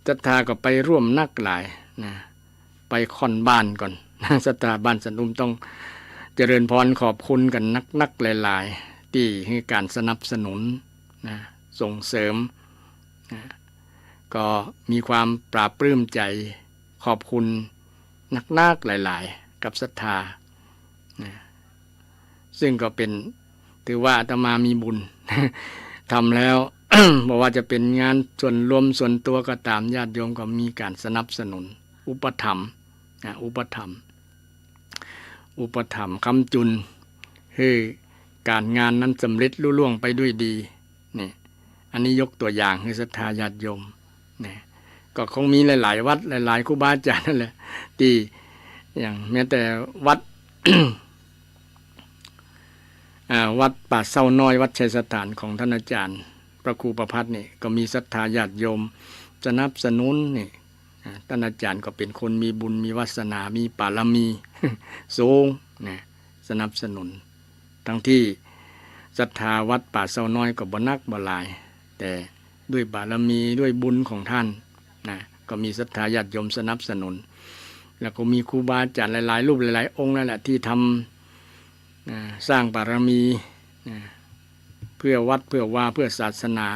ศรัทธาก็ไปร่วมนักหลายนะไปค่อนบ้านก่อนศรัทธาบ้านสันตุมต้องเจริญพรขอบคุณกันนักหลายๆที่ให้การสนับสนุนนะส่งเสริมนะก็มีความปราบปลื้มใจขอบคุณนักหลายๆกับศรัทธานะซึ่งก็เป็นถือว่าอาตมามีบุญ ทำแล้ว บอกว่าจะเป็นงานส่วนรวมส่วนตัวก็ตามญาติโยมก็มีการสนับสนุนอุปถัมภ์อุปถัมภ์ค้ำจุนให้การงานนั้นสำเร็จลุล่วงไปด้วยดีนี่ อันนี้ยกตัวอย่างให้ศรัทธาญาติโยมนะก็คงมีหลายๆวัดหลายๆครูบาอาจารย์นั่นแหละที่อย่างแม้แต่วัด วัดป่าเศร้าน้อยวัดชัยสถานของท่านอาจารย์พระครูประภัตนี่ก็มีศรัทธาญาติโยมสนับสนุนนี่ท่านอาจารย์ก็เป็นคนมีบุญมีวาสนามีบารมี สูงนะสนับสนุนทั้งที่ศรัทธาวัดป่าเศร้าน้อยก็บ่นักบ่หลาย แต่ด้วยบารมีด้วยบุญของท่านนะก็มีศรัทธาญาติโยมสนับสนุนแล้วก็มีครูบาอาจารย์หลายๆรูปหลายๆองค์นั่นแหละที่ทำสร้างบารมีเพื่อวัดเพื่อว่าเพื่อศาสนา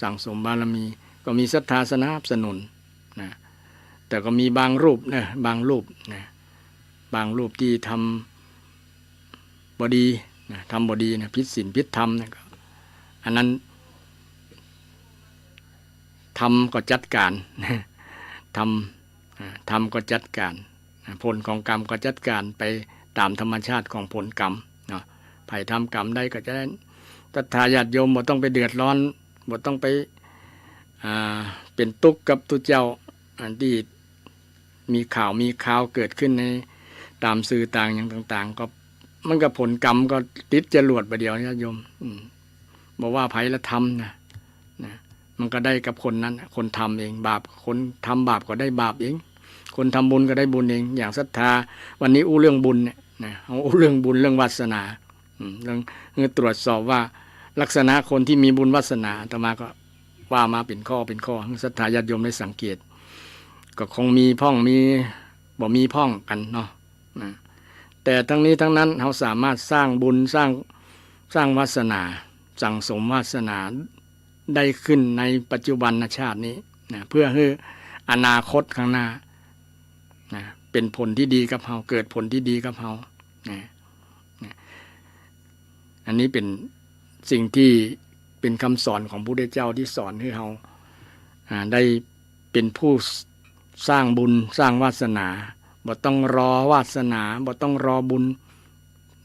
สั่งสมบารมีก็มีศรัทธาสนับสนุนนะแต่ก็มีบางรูปนะบางรูปนะบางรูปที่ทำบดีนะทำบดีนะผิดศีลผิดธรรมนะก็อันนั้นทำก็จัดการทำก็จัดการผลของกรรมก็จัดการไปตามธรรมชาติของผลกรรมเนาะไผ่ทำกรรมได้ก็จะได้ศรัทธาญาติโยมบ่ต้องไปเดือดร้อนบ่ต้องไปเป็นทุกข์กับตุเจ้าอันที่มีข่าวเกิดขึ้นในตามสื่อต่างอย่างต่างๆก็มันก็ผลกรรมก็ติดจรวดประเดียวญาติโยมบอกว่าไผ่ละทำนะมันก็ได้กับคนนั้นคนทำเองบาปคนทำบาปก็ได้บาปเองคนทำบุญก็ได้บุญเองอย่างศรัทธาวันนี้อู้เรื่องบุญเนี่ยนะเอาอู้เรื่องบุญเรื่องวาสนาเรื่องตรวจสอบว่าลักษณะคนที่มีบุญวาสนาอาตมาก็ว่ามาเป็นข้อศรัทธาญาติโยมได้สังเกตก็คงมีพ่องมีบ่มีพ่องกันเนาะแต่ทั้งนี้ทั้งนั้นเราสามารถสร้างบุญสร้างวาสนาสั่งสมวาสนาได้ขึ้นในปัจจุบันชาตินี้นะเพื่อให้อนาคตข้างหน้านะเป็นผลที่ดีกับเราเกิดผลที่ดีกับเรานะอันนี้เป็นสิ่งที่เป็นคำสอนของพระพุทธเจ้าที่สอนให้เราได้เป็นผู้สร้างบุญสร้างวาสนาบ่ต้องรอวาสนาบ่ต้องรอบุญ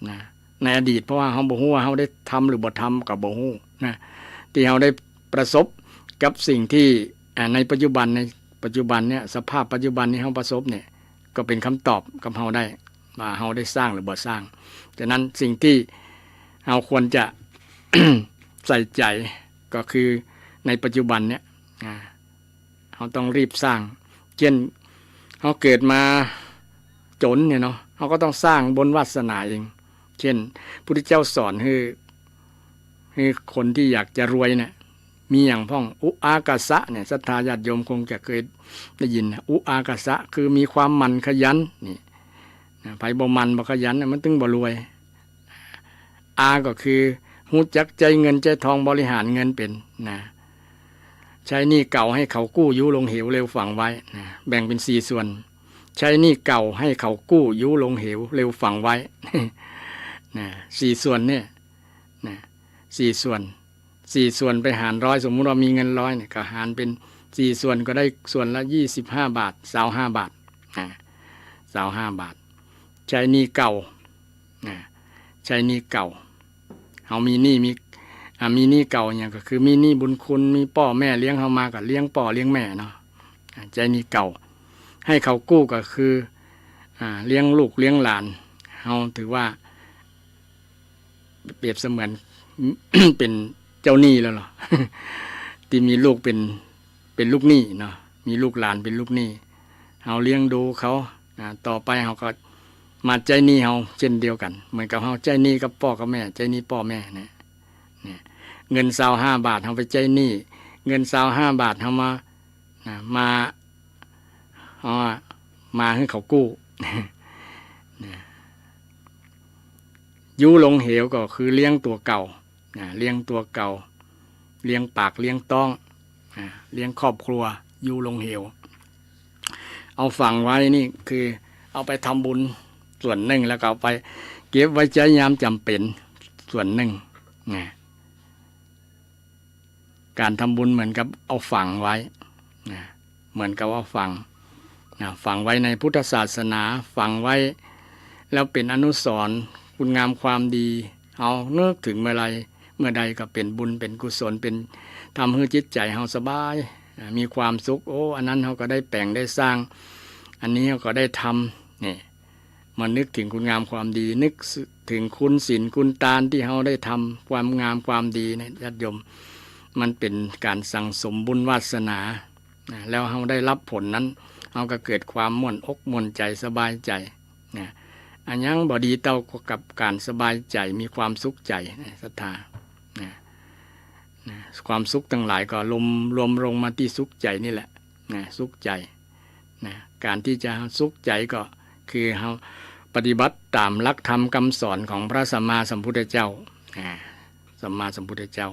นะในอดีตเพราะว่าเราบ่ฮู้ว่าเราได้ทำหรือบ่ทำกับบ่ฮู้นะที่เราได้ประสบกับสิ่งที่ในปัจจุบันเนี่ยสภาพปัจจุบันนี้เราประสบเนี่ยก็เป็นคำตอบกับเราได้ว่าเราได้สร้างหรือบ่สร้างฉะนั้นสิ่งที่เราควรจะ ใส่ใจก็คือในปัจจุบันเนี่ยเราต้องรีบสร้างเช่นเราเกิดมาจนเนี่ยเนาะเราก็ต้องสร้างบุญวาสนาเองเช่นพระพุทธเจ้าสอนให้คนที่อยากจะรวยเนี่ยมีอย่างพ้องอุอากาสะเนี่ยศรัทธาญาติโยมคงจะเคยได้ยินอุอากาสะคือมีความหมั่นขยันนี่ไผบ่มันบ่ขยันมันตึงบ่รวยอาก็คือหูจักใจเงินใจทองบริหารเงินเป็นนะใช้หนี้เก่าให้เขากู้ยุลงเหวเร็วฝังไว้นะแบ่งเป็น4ส่วนใช้หนี้เก่าให้เขากู้ยุลงเหวเร็วฝังไว้นะ4ส่วนเนี่ยนะ4ส่วนไปหาร100สมมุติว่ามีเงิน100เนี่ยก็หารเป็น4ส่วนก็ได้ส่วนละ25 บาท25 บาท25 บาทใช้หนี้เก่าใช้หนี้เก่าเฮามีหนี้มีหนี้เก่าเนี่ยก็คือมีหนี้บุญคุณมีพ่อแม่เลี้ยงเฮามาก็เลี้ยงพ่อเลี้ยงแม่เนาะใจหนี้เก่าให้เขากู้ก็คือเลี้ยงลูกเลี้ยงหลานเฮาถือว่าเปรียบเสมือน เป็นเจ้าหนี้แล้วเหรอ ที่มีลูกเป็นลูกหนี้เนาะมีลูกหลานเป็นลูกหนี้เฮาเลี้ยงดูเขาต่อไปเฮาก็มาใจหนี้เฮาเช่นเดียวกันเหมือนกับเฮาใจหนี้กับพ่อกับแม่ใจหนี้พ่อแม่เนี่ยเงิน25 บาทเฮาไปใจหนี้เงิน25 บาทเฮามาให้เขากู้ ยุลงเหวก็คือเลี้ยงตัวเก่าเลี้ยงตัวเก่าเลี้ยงปากเลี้ยงต้องเลี้ยงครอบครัวยุลงเหวเอาฝังไว้นี่คือเอาไปทำบุญส่วนหนึ่งแล้วก็เอาไปเก็บไว้ใช้ยามจำเป็นส่วนหนึ่งการทำบุญเหมือนกับเอาฝังไว้เหมือนกับว่าฝังไว้ในพุทธศาสนาฝังไว้แล้วเป็นอนุสรณ์คุณงามความดีเอานึกถึงเมื่อไร เมื่อใดก็เป็นบุญเป็นกุศลเป็นทำให้จิตใจเฮาสบายมีความสุขโอ้อันนั้นเฮาก็ได้แปลงได้สร้างอันนี้เฮาก็ได้ทำนี่มานึกถึงคุณงามความดีนึกถึงคุณศีลคุณทานที่เฮาได้ทำความงามความดีเนี่ยญาติโยมมันเป็นการสั่งสมบุญวาสนาแล้วเฮาได้รับผลนั้นเฮาก็เกิดความม่วนอกม่วนใจสบายใจนะอันยังบ่ดีเท่ากับการสบายใจมีความสุขใจศรัทธาความสุขทั้งหลายก็รวมลงมาที่สุขใจนี่แหละสุขใจการที่จะสุขใจก็คือเฮาปฏิบัติตามหลักธรรมคำสอนของพระสัมมาสัมพุทธเจ้าสัมมาสัมพุทธเจ้า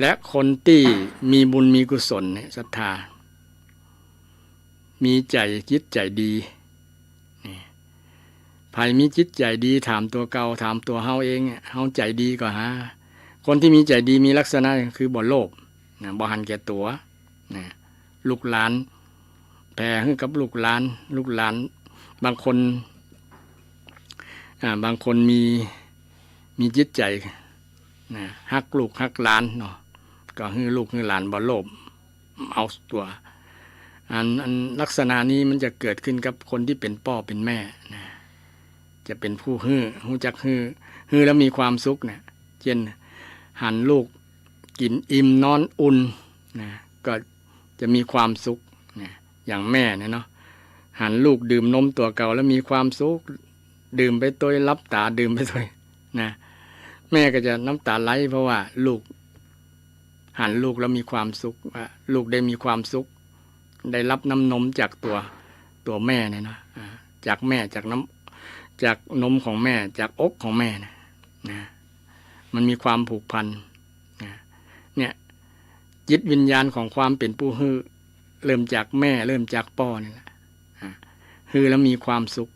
และคนที่มีบุญมีกุศลศรัทธามีใจจิตใจดีใครมีจิตใจดีถามตัวเก่าถามตัวเฮาเองเฮาใจดีก็หาคนที่มีใจดีมีลักษณะคือบ่โลภบ่หันแก่ตัวลูกหลานแผ่ให้กับลูกหลานบางคนมีจิตใจฮักลูกฮักหลานเนาะก็ให้ลูกให้หลานบ่โลภเอาตัวอันลักษณะนี้มันจะเกิดขึ้นกับคนที่เป็นพ่อเป็นแม่จะเป็นผู้ฮู้จักฮือแล้วมีความสุขเช่นหันลูกกินอิ่มนอนอุ่นก็จะมีความสุขอย่างแม่เนาะหันลูกดื่มนมตัวเก่าแล้วมีความสุขดื่มไปตัวรับตาดื่มไปตัวแม่ก็จะน้ำตาไหลเพราะว่าลูกหันลูกแล้วมีความสุขว่าลูกได้มีความสุขได้รับน้ำนมจากตัวแม่เนี่ยนะจากแม่จากนมของแม่จากอกของแม่นะมันมีความผูกพันเนี่ยจิตวิญญาณของความเป็นผู้ฮือเริ่มจากแม่เริ่มจากพ่อนี่แหละฮือแล้วมีความสุข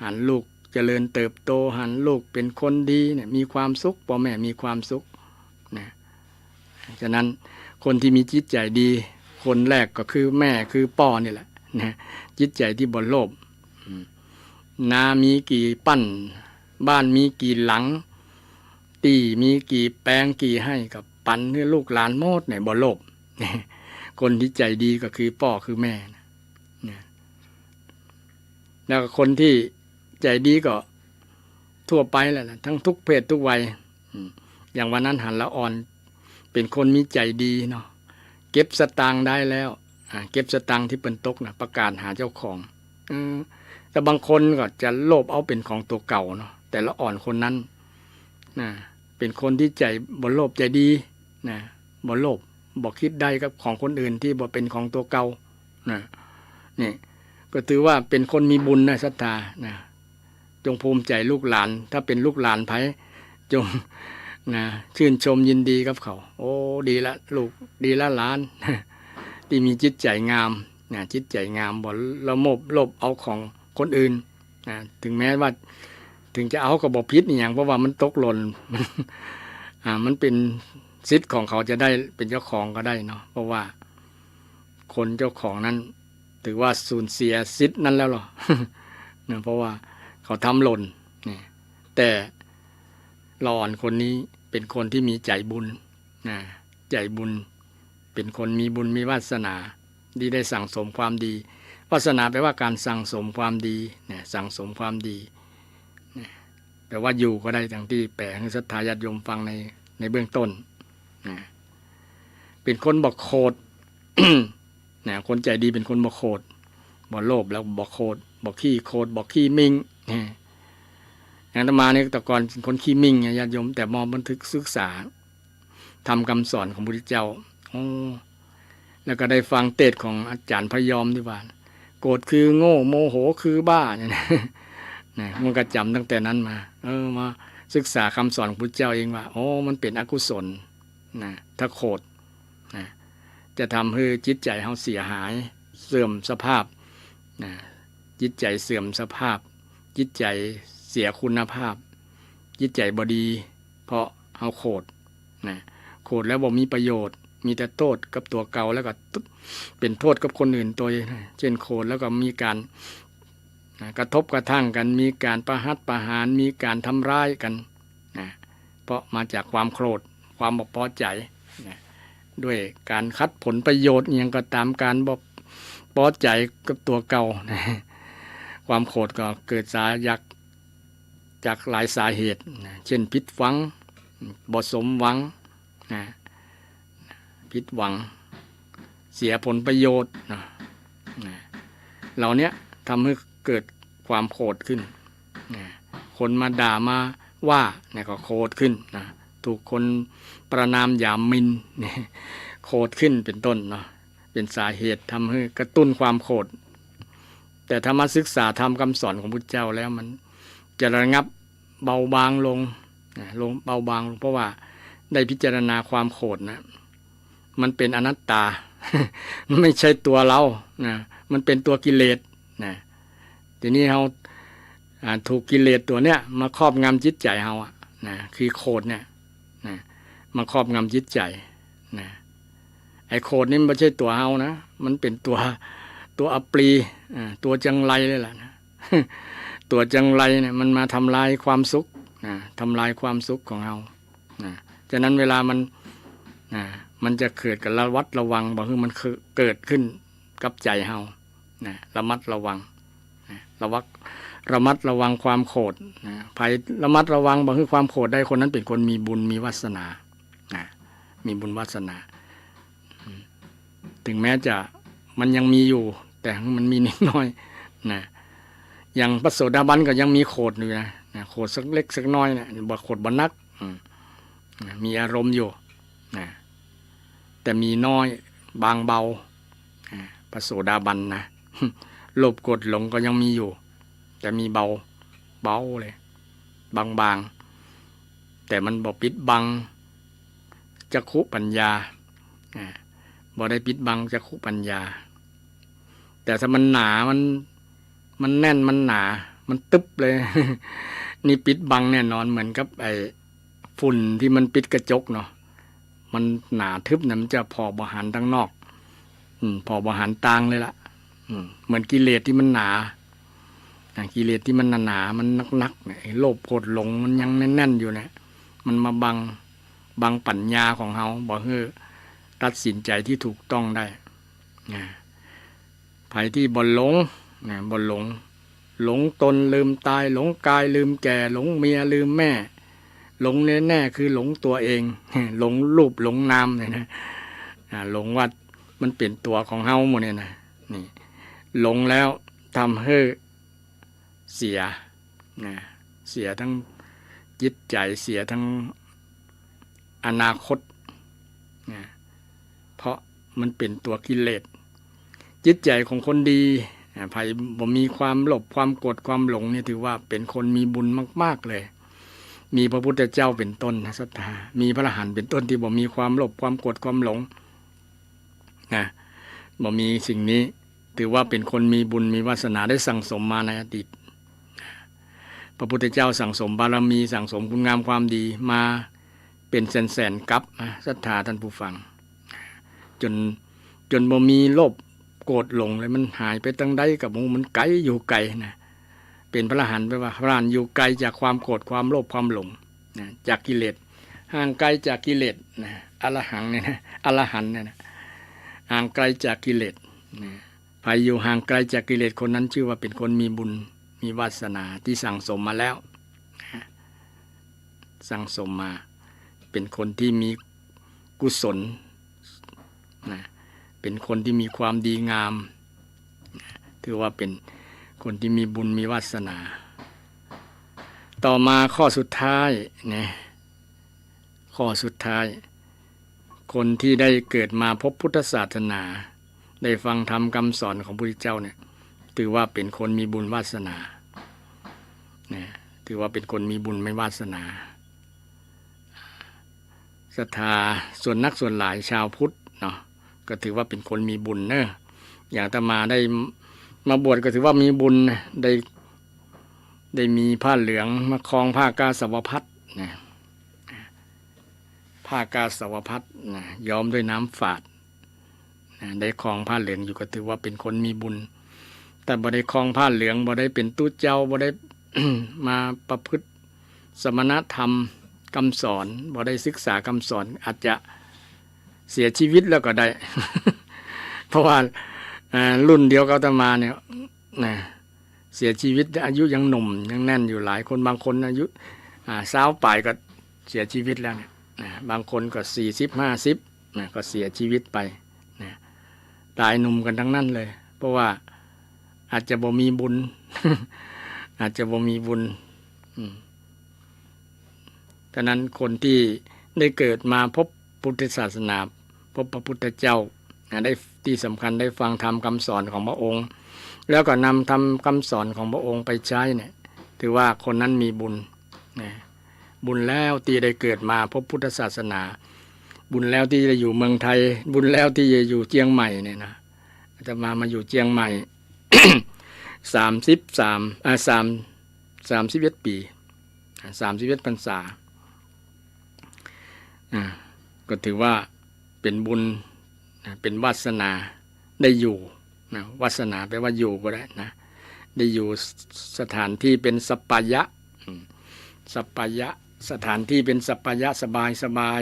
หันลูกเจริญเติบโตหันลูกเป็นคนดีเนี่ยมีความสุขพ่อแม่มีความสุขฉะนั้นคนที่มีจิตใจดีคนแรกก็คือแม่คือพ่อนี่แหละจิตใจที่บ่โลภนามีกี่ปั้นบ้านมีกี่หลังตีมีกี่แปลงกี่ให้กับปันให้ลูกหลานหมดบ่โลภคนที่ใจดีก็คือพ่อคือแม่แล้วคนที่ใจดีก็ทั่วไปแหละทั้งทุกเพศทุกวัยอย่างวันนั้นหันละอ่อนเป็นคนมีใจดีเนาะเก็บสตางค์ได้แล้วเก็บสตางค์ที่เป็นตกประกาศหาเจ้าของแต่บางคนก็จะโลภเอาเป็นของตัวเก่าเนาะแต่ละอ่อนคนนั้นเป็นคนที่ใจบ่โลภใจดีบ่โลภบ่คิดได้กับของคนอื่นที่บ่เป็นของตัวเก่านี่ก็ถือว่าเป็นคนมีบุญศรัทธาจงภูมิใจลูกหลานถ้าเป็นลูกหลานไผจงชื่นชมยินดีกับเขาโอ้ดีละลูกดีละหลานที่มีจิตใจงามจิตใจงามบ่ละโมบโลภเอาของคนอื่นถึงแม้ว่าถึงจะเอาก็บ่ผิดนี่อย่างเพราะว่ามันตกหล่นมันเป็นสิทธิ์ของเขาจะได้เป็นเจ้าของก็ได้เนาะเพราะว่าคนเจ้าของนั้นถือว่าสูญเสียสิทธิ์นั้นแล้วหรอ เพราะว่าเขาทำหล่นแต่หลอนคนนี้เป็นคนที่มีใจบุญใจบุญเป็นคนมีบุญมีวาสนาดีได้สั่งสมความดีวาสนาแปลว่าการสั่งสมความดีสั่งสมความดีแต่ว่าอยู่ก็ได้ทั้งที่แปลให้ศรัทธาญาติโยมฟังในเบื้องต้นเป็นคนบ่โคตร คนใจดีเป็นคนบ่โคตรบ่โลภแล้วบ่โคตรบ่ขี้โคตรบ่ขี้มิ่งอย่างอาตมาเนี่ยแต่ก่อนเป็นคนขี้มิ่งญาติโยมแต่มองบันทึกศึกษาทำคำสอนของพระพุทธเจ้าแล้วก็ได้ฟังเทศของอาจารย์พยอมที่ว่าโกรธคือโง่โมโหคือบ้าเนี่ยมันก็จำตั้งแต่นั้นมามาศึกษาคำสอนของพระพุทธเจ้าเองว่ามันเป็นอกุศลถ้าโกรธจะทำให้จิตใจเราเสียหายเสื่อมสภาพจิตใจเสื่อมสภาพจิตใจเสียคุณภาพจิตใจบ่ดีเพราะเราโกรธโกรธแล้วบ่มีประโยชน์มีแต่โทษกับตัวเก่าแล้วก็เป็นโทษกับคนอื่นตัวเช่นโกรธแล้วก็มีการกระทบกระทั่งกันมีการประหัตประหารมีการทำร้ายกัน เพราะมาจากความโกรธความบ่พอใจนะด้วยการคัดผลประโยชน์ยังก็ตามการบ่พอใจกับตัวเก่านะความโกรธก็เกิดจากหลายสาเหตุนะเช่นผิดหวังบ่สมหวังนะผิดหวังเสียผลประโยชน์นะเหล่านี้ทำให้เกิดความโกรธขึ้นนะคนมาด่ามาว่าเนี่ยก็โกรธขึ้นนะถูกคนประณามหยามหมิ่นเนี่ยโกรธขึ้นเป็นต้นเนาะเป็นสาเหตุทำให้กระตุ้นความโกรธแต่ถ้ามาศึกษาธรรมคำสอนของพุทธเจ้าแล้วมันจะระงับเบาบางลงเบาบางเพราะว่าได้พิจารณาความโกรธนะมันเป็นอนัตตา มันไม่ใช่ตัวเรานะมันเป็นตัวกิเลสนะทีนี้เราถูกกิเลสตัวเนี้ยมาครอบงำจิตใจเราอ่ะนะคือโกรธเนี่ยนะมาครอบงำจิตใจนะไอ้โกรธนี่มันไม่ใช่ตัวเรานะมันเป็นตัวอัปรีตัวจังไรเลยล่ะนะ ตัวจังไรเนี่ยมันมาทำลายความสุขนะทำลายความสุขของเรานะฉะนั้นเวลามันจะเกิดกับระวัดระวังบอกคือมันเกิดขึ้นกับใจเรานะระมัดระวังนะระมัดระวังความโกรธนะภัยระมัดระวังบอกคือความโกรธได้คนนั้นเป็นคนมีบุญมีวาสนานะมีบุญวาสนาถึงแม้จะมันยังมีอยู่แต่มันมีนิดน้อยนะอย่างพระโสดาบันก็ยังมีโกรธอยู่นะโกรธสักเล็กสักน้อยนะบ่โกรธบ่นักมีอารมณ์อยู่นะแต่มีน้อยบางเบาพระโสดาบันนะโลภโกรธหลงก็ยังมีอยู่แต่มีเบาเลยบางแต่มันบ่ปิดบังจักขุปัญญาบ่ได้ปิดบังจักขุปัญญาแต่ถ้ามันหนามันแน่นมันหนามันตึ๊บเลย นี่ปิดบังแน่นอนเหมือนกับไอ้ฝุ่นที่มันปิดกระจกเนาะมันหนาทึบนะมันจะพอบหันทั้งนอกพอบหันตางเลยล่ะเหมือนกิเลสที่มันหนากิเลสที่มันหนามันนักเนี่ยโลภโกรธหลงมันยังแน่นๆอยู่เนี่ยมันมาบังปัญญาของเราบอกให้ตัดสินใจที่ถูกต้องได้ภัยที่บ่หลงบ่หลงตนลืมตายหลงกายลืมแก่หลงเมียลืมแม่หลงแน่ๆคือหลงตัวเอง หลงรูปหลงนามเนี่ยนะหลงว่ามันเป็นตัวของเฮาหมดเนี่ยนะนี่หลงแล้วทำให้เสียทั้งจิตใจเสียทั้งอนาคตเพราะมันเป็นตัวกิเลสจิตใจของคนดีภัยบ่มีความโลภความโกรธความหลงนี่ถือว่าเป็นคนมีบุญมากๆเลยมีพระพุทธเจ้าเป็นต้นนะศรัทธามีพระอรหันต์เป็นต้นที่บ่มีความโลภความโกรธความหลงบ่มีสิ่งนี้ถือว่าเป็นคนมีบุญมีวาสนาได้สั่งสมมาในอดีตพระพุทธเจ้าสั่งสมบารมีสั่งสมคุณงามความดีมาเป็นแสนๆกับศรัทธาท่านผู้ฟังจนบ่มีโลภโกรธหลงเลยมันหายไปตั้งใดกับมันไกลอยู่ไกลนะเป็นพระอรหันต์แปลว่าพระอรหันต์อยู่ไกลจากความโกรธความโลภความหลงจากกิเลสห่างไกลจากกิเลสอรหังเนี่ยนะอรหันต์เนี่ยนะห่างไกลจากกิเลสใครอยู่ห่างไกลจากกิเลสคนนั้นชื่อว่าเป็นคนมีบุญมีวาสนาที่สั่งสมมาแล้วสั่งสมมาเป็นคนที่มีกุศลเป็นคนที่มีความดีงามถือว่าเป็นคนที่มีบุญมีวาสนาต่อมาข้อสุดท้ายข้อสุดท้ายคนที่ได้เกิดมาพบพุทธศาสนาได้ฟังธรรมคำสอนของพระพุทธเจ้าเนี่ยถือว่าเป็นคนมีบุญวาสนาถือว่าเป็นคนมีบุญไม่วาสนาศรัทธาส่วนนักส่วนหลายชาวพุทธเนาะก็ถือว่าเป็นคนมีบุญอย่างอาตมาได้มาบวชก็ถือว่ามีบุญได้มีผ้าเหลืองมาครองผ้ากาสาวพัสผ้ากาสาวพัสย้อมด้วยน้ำฝาดได้ครองผ้าเหลืองอยู่ก็ถือว่าเป็นคนมีบุญแต่บ่ได้ครองผ้าเหลืองบ่ได้เป็นตู้เจ้าบ่ได้ มาประพฤติสมณธรรม คำสอนบ่ได้ศึกษาคำสอนอาจจะเสียชีวิตแล้วก็ได้ เพราะว่ารุ่นเดียวกับอาตมาเนี่ยนะเสียชีวิตอายุยังหนุ่มยังแน่นอยู่หลายคนบางคนอายุ20 ปลายก็เสียชีวิตแล้วเนี่ยบางคนก็40-50ก็เสียชีวิตไปนะตายหนุ่มกันทั้งนั้นเลยเพราะว่าอาจจะบ่มีบุญ อาจจะบ่มีบุญฉะนั้นคนที่ได้เกิดมาพบพุทธศาสนาพบพระพุทธเจ้าได้ที่สำคัญได้ฟังธรรมคำสอนของพระองค์แล้วก็นำธรรมคำสอนของพระองค์ไปใช้เนี่ยถือว่าคนนั้นมีบุญนะบุญแล้วที่ได้เกิดมาพบพุทธศาสนาบุญแล้วที่จะอยู่เมืองไทยบุญแล้วที่จะอยู่เจียงใหม่เนี่ยนะจะมาอยู่เจียงใหม่ 31 ปี31 พรรษาก็ถือว่าเป็นบุญเป็นวาสนาได้อยู่นะวาสนาแปลว่าอยู่ก็ได้นะได้อยู่สถานที่เป็นสัปปายะสัปปายะสถานที่เป็นสัปปายะสบายสบาย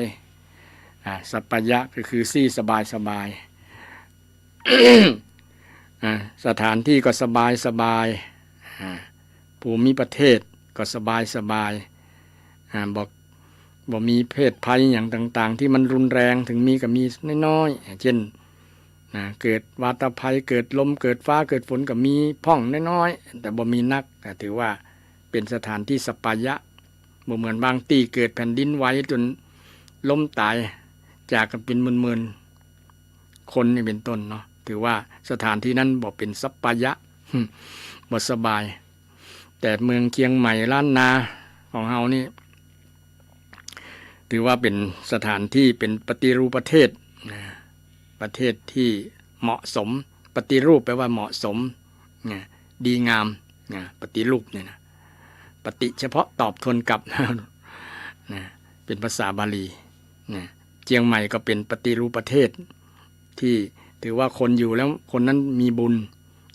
สัปปายะก็คือซี่สบายสบาย สถานที่ก็สบายสบายภูมิประเทศก็สบายสบายบอกมีเพศภัยอย่างต่างๆที่มันรุนแรงถึงมีก็มีน้อยๆเช่นเกิดวาตภัยเกิดลมเกิดฟ้าเกิดฝนก็มีพ่องน้อยๆแต่บ่มีนักถือว่าเป็นสถานที่สัปปายะบ่เหมือนบางที่เกิดแผ่นดินไหวจนล้มตายจากกันเป็นหมื่นๆคนนี่เป็นต้นเนาะถือว่าสถานที่นั้นบ่เป็นสัปปายะบ่สบายแต่เมืองเชียงใหม่ล้านนาของเฮานี่ถือว่าเป็นสถานที่เป็นปฏิรูปประเทศประเทศที่เหมาะสมปฏิรูปแปลว่าเหมาะสมดีงามปฏิรูปเนี่ยนะปฏิเฉพาะตอบทนกับเป็นภาษาบาลีเชียงใหม่ก็เป็นปฏิรูปประเทศที่ถือว่าคนอยู่แล้วคนนั้นมีบุญ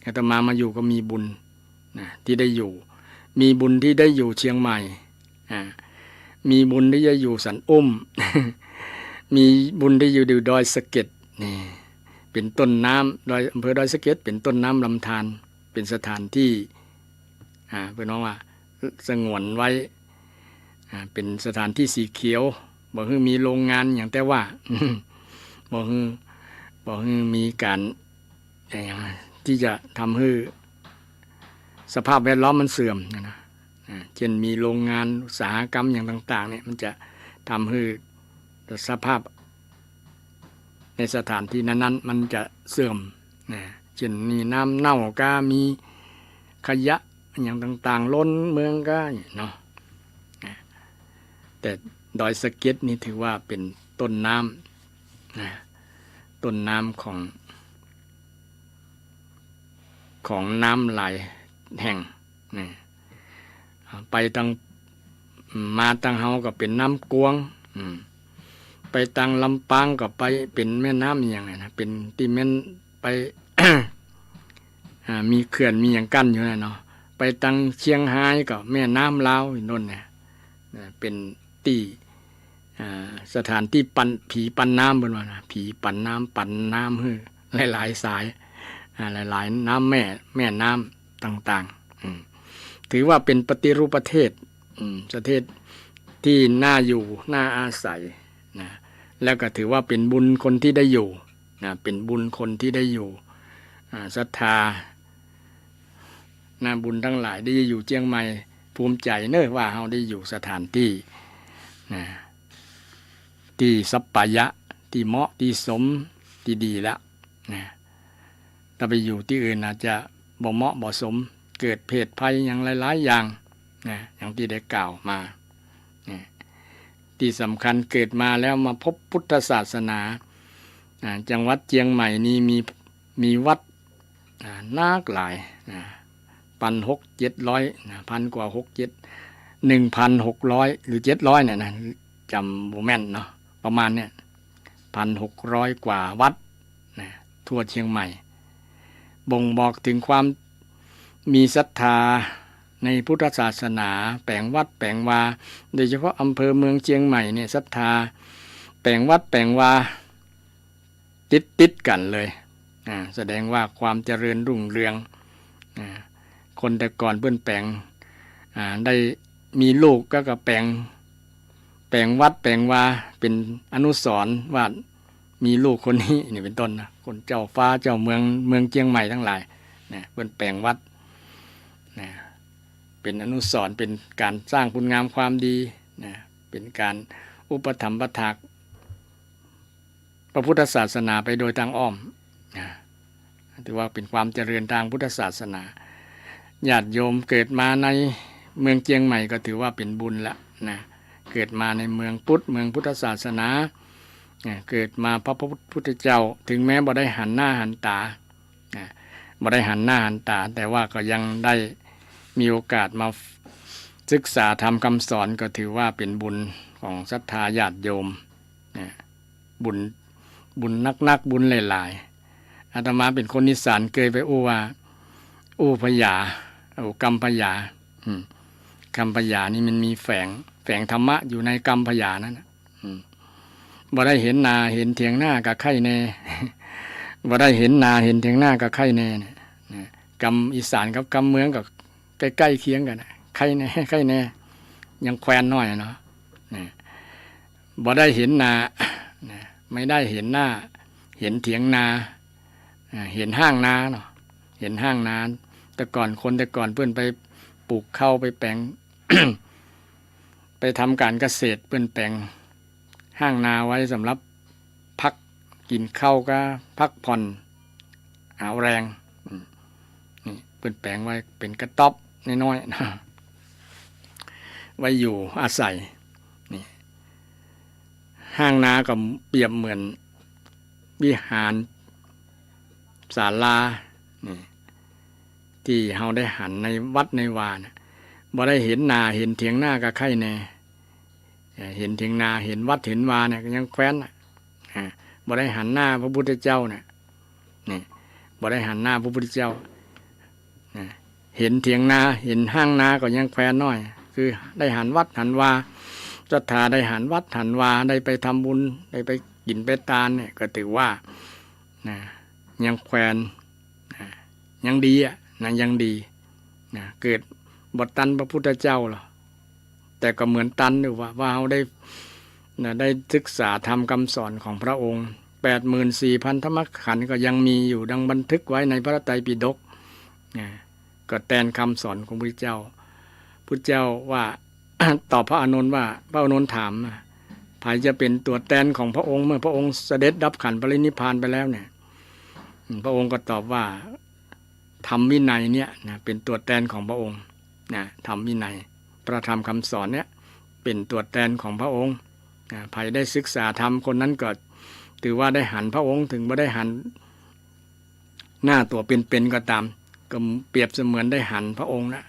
อาตมาอยู่ก็มีบุญที่ได้อยู่มีบุญที่ได้อยู่เชียงใหม่มีบุญที่จะอยู่สันอุ้ม มีบุญที่อยู่ดอยสะเก็ดนี่เป็นต้นน้ำดอยอำเภอดอยสะเก็ดเป็นต้นน้ำลำธารเป็นสถานที่เพื่อนน้องว่าสงวนไว้เป็นสถานที่สีเขียวบอกคือมีโรงงานอย่างแต่ว่า บอกคือมีการที่จะทำให้สภาพแวดล้อมมันเสื่อมนะเช่นมีโรงงานอุตสาหกรรมอย่างต่างๆเนี่ยมันจะทำให้สภาพในสถานที่นั้นๆมันจะเสื่อมเช่นมีน้ำเน่าก็มีขยะอย่างต่างๆล้นเมืองก็เนาะแต่ดอยสะเก็ดนี่ถือว่าเป็นต้นน้ำต้นน้ำของน้ำไหลแห่งไปทางมาทางเฮาก็เป็นน้ำกวงไปทางลำปางก็ไปเป็นแม่น้ำอย่างนะเป็นที่แม่นไป มีเขื่อนมีอย่างกั้นอยู่นะเนาะไปทางเชียงรายก็แม่น้ำลาวอีกนั่นเนี่ยเป็นที่สถานที่ปั่นผีปั่นน้ำบนว่านะผีปั่นน้ำฮือหลายๆสายหลายๆน้ำแม่น้ำต่างๆถือว่าเป็นปฏิรูปประเทศประเทศที่น่าอยู่น่าอาศัยนะแล้วก็ถือว่าเป็นบุญคนที่ได้อยู่นะเป็นบุญคนที่ได้อยู่ศรัทธาบุญทั้งหลายได้อยู่เชียงใหม่ภูมิใจเนอะว่าเราได้อยู่สถานที่นะที่สัปปายะที่เหมาะที่สมที่ดีแล้วนะถ้าไปอยู่ที่อื่นอาจจะบ่เหมาะบ่สมเกิดเพศภัยอย่างหลายๆอย่างนะอย่างที่ได้กล่าวมาที่สำคัญเกิดมาแล้วมาพบพุทธศาสนาจังหวัดเชียงใหม่นี้มีวัดนักหลาย1,600-700พันกว่า1,600หรือ700เนี่ยนะจำโมแม่นเนาะประมาณเนี่ย1,600 กว่าวัดนะทั่วเชียงใหม่บ่งบอกถึงความมีศรัทธา ในพุทธศาสนาแปลงวัดแปลงวาโดยเฉพาะอำเภอเมืองเชียงใหม่เนี่ยศรัทธาแปลงวัดแปลงวาติดกันเลยแสดงว่าความเจริญรุ่งเรืองคนแต่ก่อนเพิ่นแปลงได้มีลูกก็แปลงวัดแปลงวาเป็นอนุสรณ์ว่ามีลูกคนนี้นี่เป็นต้นนะคนเจ้าฟ้าเจ้าเมืองเชียงใหม่ทั้งหลายเพิ่นแปลงวัดเป็นอนุสรณ์เป็นการสร้างคุณงามความดีเป็นการอุปถัมภะถากพระพุทธศาสนาไปโดยทางอ้อมถือว่าเป็นความเจริญทางพุทธศาสนาญาติโยมเกิดมาในเมืองเชียงใหม่ก็ถือว่าเป็นบุญละเกิดมาในเมืองพุทธศาสนาเกิดมาพระพุทธเจ้าถึงแม้บ่ได้หันหน้าหันตาบ่ได้หันหน้าหันตาแต่ว่าก็ยังได้มีโอกาสมาศึกษาธรรมคำสอนก็ถือว่าเป็นบุญของศรัทธาญาติโยมบุญนักบุญหลายๆอาตมาเป็นคนอีสานเคยไปว่าพญากรรมพญากรรมพญานี่มันมีแฝงธรรมะอยู่ในกรรมพญานั้นบ่ได้เห็นนาเห็นเถียงหน้ากับไข่แน่ บ่ได้เห็นนาเห็นเถียงหน้ากับไข่แน่กรรมอีสานกับกรรมเมืองกับใกล้เคียงกันไข่แน่ยังแควนน้อยเนาะบ่ได้เห็นนาไม่ได้เห็นหน้าเห็นเถียงนาเห็นห้างนาเนาะเห็นห้างนาแต่ก่อนเพื่อนไปปลูกข้าวไปแปลง ไปทำการเกษตรเพื่อนแปลงห้างนาไว้สำหรับพักกินข้าวก็พักผ่อนหาแรงนี่เพื่อนแปลงไว้เป็นกระต๊อบน้อยๆนะไว้อยู่อาศัยนี่ห้างนาก็เปรียบเหมือนวิหารศาลานี่ที่เฮาได้หันในวัดในวานะบ่ได้เห็นนาเห็นเถียงหน้ากับไข่แน่เห็นเถียงนาเห็นวัดเห็นวาเนี่ยก็ยังแคว้นบ่ได้หันหน้าพระพุทธเจ้าเนี่ยนี่บ่ได้หันหน้าพระพุทธเจ้าเห็นเถียงนาเห็นห้างนาก็ยังแคว้นน้อยคือได้หันวัดหันวาศรัทธาได้หันวัดหันวาได้ไปทำบุญได้ไปกินไปทานเนี่ยก็ถือว่ายังแควนยังดียังดีเกิดบทตันพระพุทธเจ้าหรอแต่ก็เหมือนตันอยู่ว่าเราได้ศึกษาธรรมคำสอนของพระองค์ 84,000 ธรรมขันธ์ก็ยังมีอยู่ดังบันทึกไว้ในพระไตรปิฎกก็แทนคำสอนของพระเจ้าพุทธเจ้าว่า ตอบพระอานนท์ว่าพระอานนท์ถามใครจะเป็นตัวแทนของพระองค์เมื่อพระองค์เสด็จดับขันธ์ปรินิพพานไปแล้วเนี่ยพระองค์ก็ตอบว่าธรรมวินัยเนี่ยเป็นตัวแทนของพระองค์ธรรมวินัยพระธรรมคำสอนเนี่ยเป็นตัวแทนของพระองค์ใครได้ศึกษาธรรมคนนั้นก็ถือว่าได้หันพระองค์ถึงไม่ได้หันหน้าตัวเป็นก็ตามก็เปรียบเสมือนได้หันพระองค์นะ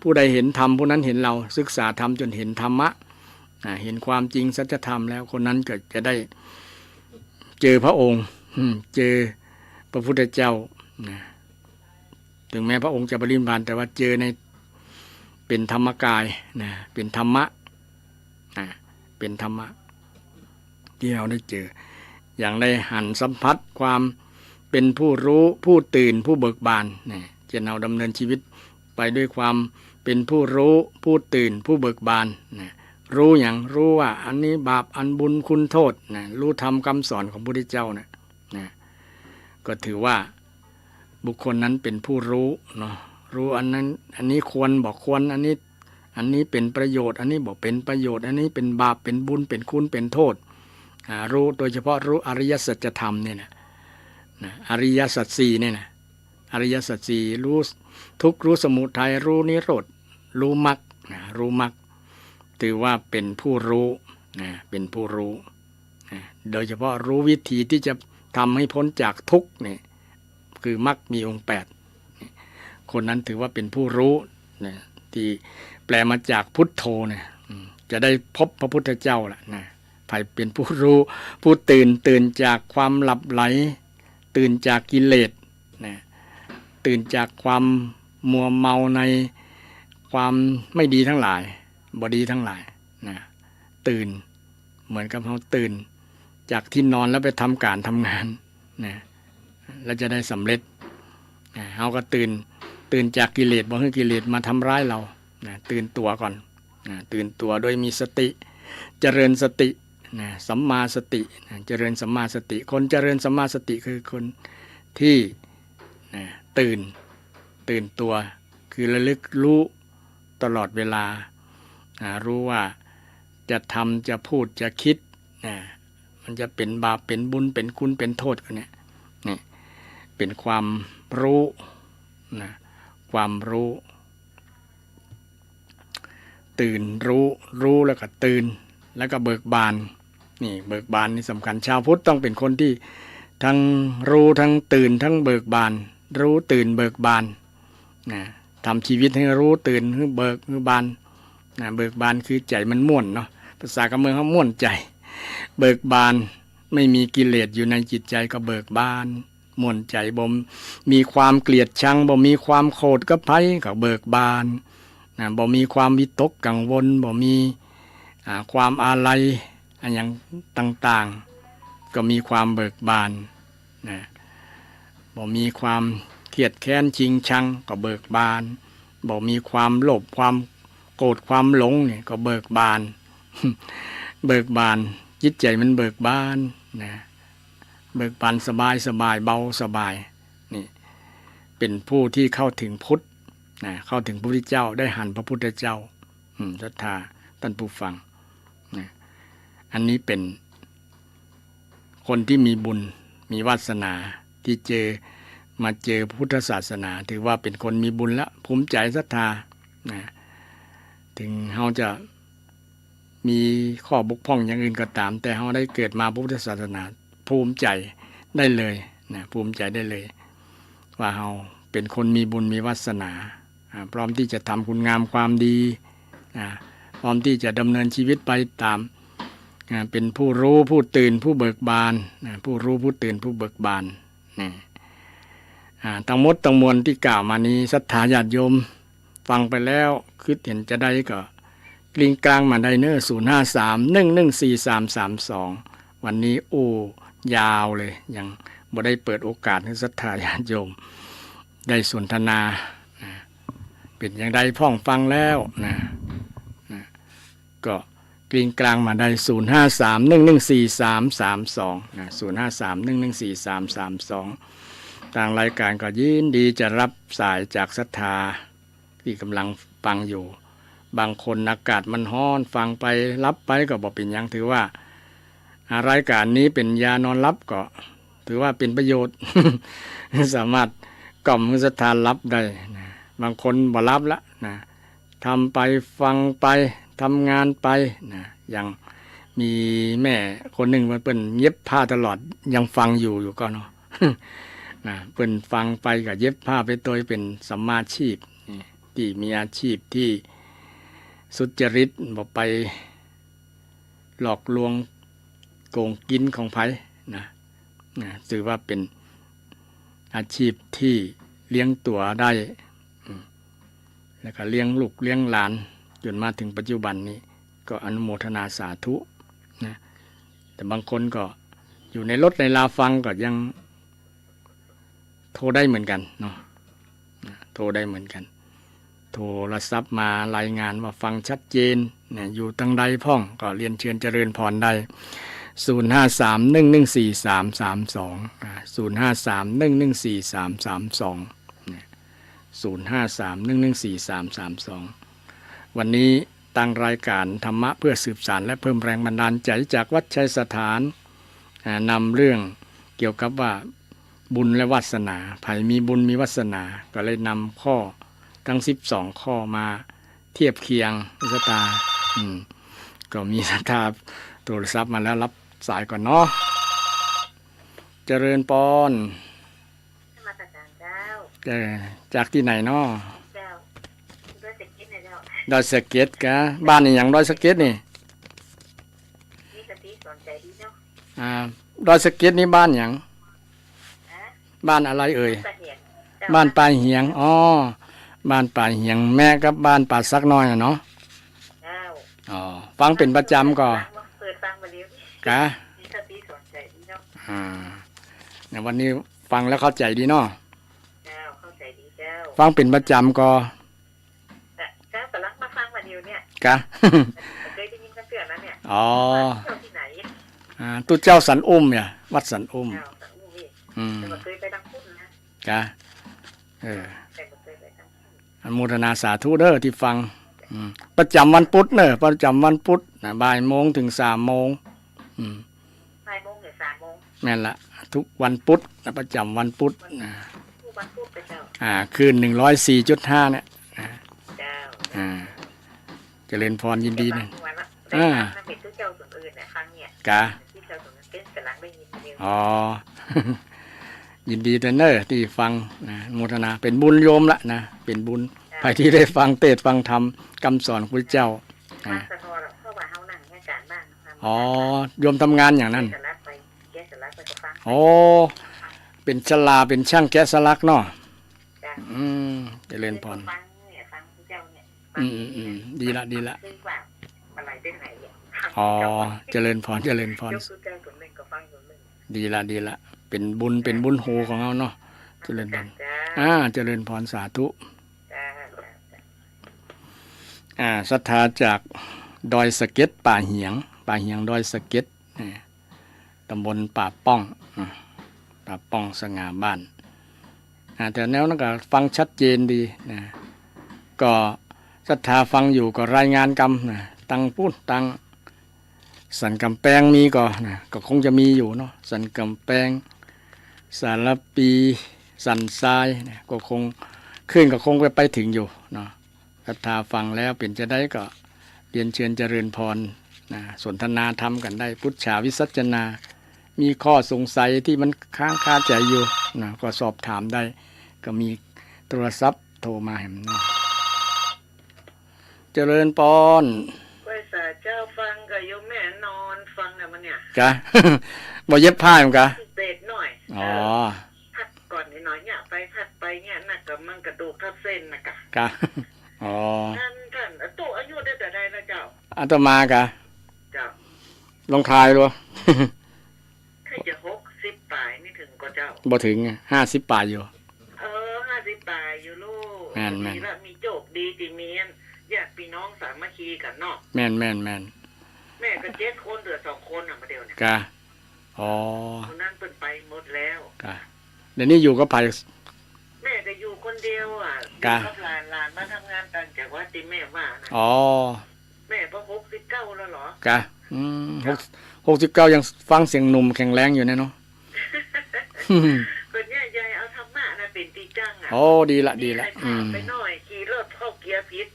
ผู้ใดเห็นธรรมผู้นั้นเห็นเราศึกษาธรรมจนเห็นธรรมะเห็นความจริงสัจธรรมแล้วคนนั้นก็จะได้เจอพระองค์เจอพระพุทธเจ้าถึงแม้พระองค์จะปรินิพพานแต่ว่าเจอในเป็นธรรมกายเป็นธรรมะเป็นธรรมะที่เราได้เจออย่างได้หันสัมผัสความเป็นผู้รู้ผู้ตื่นผู้เบิกบานจะเราดำเนินชีวิตไปด้วยความเป็นผู้รู้ผู้ตื่นผู้เบิกบานรู้อย่างรู้ว่าอันนี้บาปอันบุญคุณโทษรู้ธรรมคำสอนของพระพุทธเจ้าก็ถือว่าบุคคลนั้นเป็นผู้รู้เนาะรู้อันนั้นอันนี้ควรบอกควรอันนี้เป็นประโยชน์อันนี้บอกเป็นประโยชน์อันนี้เป็นบาปเป็นบุญเป็นคุณเป็นโทษรู้โดยเฉพาะรู้อริยสัจธรรมเนี่ยนะอริยสัจสี่เนี่ยนะอริยสัจสี่รู้ทุกข์รู้สมุทัยรู้นิโรธรู้มรรครู้มรรคถือว่าเป็นผู้รู้เป็นผู้รู้โดยเฉพาะรู้วิธีที่จะทำให้พ้นจากทุกข์นี่คือมรรคมีองค์8คนนั้นถือว่าเป็นผู้รู้ที่แปลมาจากพุทโธจะได้พบพระพุทธเจ้าล่ะใครเป็นผู้รู้ผู้ตื่นจากความหลับไหลตื่นจากกิเลสตื่นจากความมัวเมาใน ความไม่ดีทั้งหลายบดีทั้งหลายนะตื่นเหมือนกับเขาตื่นจากที่นอนแล้วไปทำการทำงานนะแล้วจะได้สำเร็จนะเขาก็ตื่นจากกิเลสบ่ให้กิเลสมาทำร้ายเรานะตื่นตัวก่อนนะตื่นตัวโดยมีสติเจริญสตินะสัมมาสตินะเจริญสัมมาสติคนเจริญสัมมาสติคือคนที่นะตื่นตัวคือระลึกรู้ตลอดเวลารู้ว่าจะทำจะพูดจะคิดนะมันจะเป็นบาปเป็นบุญเป็นคุณเป็นโทษกันเนี่ยนี่เป็นความรู้นะความรู้ตื่นรู้แล้วก็ตื่นแล้วก็เบิกบานนี่เบิกบานนี่สำคัญชาวพุทธต้องเป็นคนที่ทั้งรู้ทั้งตื่นทั้งเบิกบานรู้ตื่นเบิกบานนะทำชีวิตให้รู้ตื่นให้เบิกให้บานนะเบิกบานคือใจมันม่วนเนาะภาษากำเมืองเขาม่วนใจเบิกบานไม่มีกิเลสอยู่ในจิตใจก็เบิกบานม่วนใจบ่มีความเกลียดชังบ่มีความโกรธกับไผก็เบิกบานนะบ่มีความวิตกกังวลบ่มีความอาลัยอย่างต่างๆก็มีความเบิกบานนะบ่มีความเครียดแค้นชิงชังก็เบิกบานบ่มีความโลภความโกรธความหลงเนี่ยก็เบิกบาน เบิกบานจิตใจมันเบิกบานนะเบิกบานสบายเบาสบายนี่เป็นผู้ที่เข้าถึงพุทธนะเข้าถึงพระพุทธเจ้าได้หันพระพุทธเจ้าศรัทธาท่านผู้ฟังนะอันนี้เป็นคนที่มีบุญมีวาสนาที่มาเจอพุทธศาสนาถือว่าเป็นคนมีบุญละภูมิใจศรัทธานะถึงเขาจะมีข้อบกพร่องอย่างอื่นก็ตามแต่เขาได้เกิดมาพุทธศาสนาภูมิใจได้เลยนะภูมิใจได้เลยว่าเขาเป็นคนมีบุญมีวาสนาพร้อมที่จะทำคุณงามความดีพร้อมที่จะดำเนินชีวิตไปตามเป็นผู้รู้ผู้ตื่นผู้เบิกบานผู้รู้ผู้ตื่นผู้เบิกบานทั้งหมดทั้งมวลที่กล่าวมานี้ศรัทธาญาติโยมฟังไปแล้วคิดเห็นจะได้ก็กลิ้งกลางมาได้เน053114332วันนี้ยาวเลยยังบ่ได้เปิดโอกาสให้ศรัทธาญาติโยมได้สนทนาเป็นอย่างไรพ่องฟังแล้วนะก็กลิ้งกลางมาได้053114332นะ053114332ทางรายการก็ยินดีจะรับสายจากศรัทธาที่กำลังฟังอยู่บางคนอากาศมันร้อนฟังไปรับไปก็บอกเป็นอย่างถือว่ารายการนี้เป็นยานอนรับก็ถือว่าเป็นประโยชน์ สามารถกล่อมศรัทธารับได้นะบางคนบ่รับละนะทำไปฟังไปทำงานไปนะอย่างมีแม่คนหนึ่งมันเป็นเย็บผ้าตลอดยังฟังอยู่ก็เนาะ นะเป็นฟังไปกับเย็บผ้าไปตัวเป็นสัมมาชีพที่มีอาชีพที่สุจริตบ่ไปหลอกลวงโกงกินของไผนะถือว่าเป็นอาชีพที่เลี้ยงตัวได้แล้วก็เลี้ยงลูกเลี้ยงหลานจนมาถึงปัจจุบันนี้ก็อนุโมทนาสาธุนะแต่บางคนก็อยู่ในรถในลาฟังก็ยังโทรได้เหมือนกันเนาะโทรได้เหมือนกันโทรศัพท์มารายงานว่าฟังชัดเจนเนี่ยอยู่ตั้งใดพ่องก็เรียนเชิญเจริญพรได้0531143332053114332วันนี้ตั้งรายการธรรมะเพื่อสืบสานและเพิ่มแรงบันดาลใจจากวัดชัยสถานนำเรื่องเกี่ยวกับว่าบุญและวาสนาไผมีบุญมีวาสนาก็เลยนำข้อทั้ง12ข้อมาเทียบเคียงศรัทธาก็มีศรัทธาโทรศัพท์มาแล้วรับสายก่อนเนาะเจริญปอนจากที่ไหนเนาะดอยสะเก็ดกะบ้านนี่อย่างดอยสะเก็ดนี่ดอยสะเก็ดนี่บ้านอย่างบ้านอะไรเอ่ยบ้านปลายเหียง บ้านป่าเหียงแม่กับบ้านป่าซักน้อยเนาะเจ้าอ๋อฟังเป็นประจำก็เปิดฟังมาเดียวกะมีสติสนใจดีเนาะเนี่ยวันนี้ฟังแล้วเข้าใจดีเนาะเจ้าเข้าใจดีเจ้าฟังเป็นประจำก็เจ้ากำลังมาฟังมาเดียวเนี่ยกะเคยได้ยินกันเตือนนะเนี่ยอ๋อที่ไหนตุเจ้าสันอุ้มเนี่ยวัดสันอุ้มแต่เคยไปดังพุ่นนะกะอนุโมทนาสาธุเด้อที่ฟังประจำวันพุธเนอะประจำวันพุธบ่ายโมงถึง3 โมงบ่ายโมงถึง3 โมงแม่นละทุกวันพุธประจำวันพุธทุกวันพุธไปเจ้าคืน104.5เนี่ยเจ้าเจริญพรยินดีนะเป็นทุกเจ้าส่วนอื่นนะครั้งเนี่ยกะที่เจ้าส่วนนั้นเป็นกำลังได้ยินเดียวอ๋อยินดีเนอร์ที่ฟังนะโมทนาเป็นบุญโยมละนะเป็นบุญใครที่ได้ฟังเทศฟังธรรมคำสอนพระเจ้าอ๋อโยมทำงานอย่างนั้นอ๋อเป็นชลาเป็นช่างแกะสลักเนาะเจริญพรดีละอ๋อเจริญพรเจริญพรดีละเป็นบุญหูของเราเนาะเจริญพรเจริญพรสาธุศรัทธาจากดอยสะเก็ดป่าเหียงดอยสะเก็ดตำบลป่าป้องสง่าบ้านแต่แนวนั้นก็ฟังชัดเจนดีนะก็ศรัทธาฟังอยู่ก็รายงานกรรมนะตังพูดตังสันกำแพงมีก็คงจะมีอยู่เนาะสันกำแพงสารปีสันทรายก็คงขึ้นก็คงไปถึงอยู่เนาะศรัทธาฟังแล้วเป็นจะได้ก็เรียนเชิญเจริญพรสนทนาธรรมกันได้พุทธาวิสัชนามีข้อสงสัยที่มันค้างคาใจอยู่ก็สอบถามได้ก็มีโทรศัพท์โทรมาเห็นเนาะเจริญพรไปสาเจ้าฟังกับโยมแม่นอนฟังเนี่ยมันเนี่ยกะ บ่เย็บผ้ามั้งกะเบรกหน่อยอ๋อพักก่อนนิดหน่อยเนี่ยไปพักไปเนี่ยนักกับมันกระดูกทับเส้นนะกะอ๋อท่านตู้อายุได้แต่ใดนะเจ้าอาตมากะเจ้าลองทายดูใครจะ60 ปลายนี่ถึงก็เจ้าบ่ถึง50 ปลายอยู่50 ปลายอยู่ลูกมีละมีโจกดีจิเมียนญาติพี่น้องสามัคคีกันเนาะแม่นแม่ก็7 คนเหลือ2 คนมาเดียวเนี่ยกะอ๋อคนนั้นเปิดไปหมดแล้วกะเดี๋ยวนี้อยู่กับไผแม่ก็อยู่คนเดียวกับหลานมาทำงานต่างจากวัดที่แม่ว่านะอ๋อแม่พอ69แล้วเหรอกะ69ยังฟังเสียงหนุ่มแข็งแรงอยู่เนาะคนเนี่ยยายเอาธรรมะนะเป็นตีจังโอ้ดีละไปหน่อยขี่รถเข้าเกียร์ผิด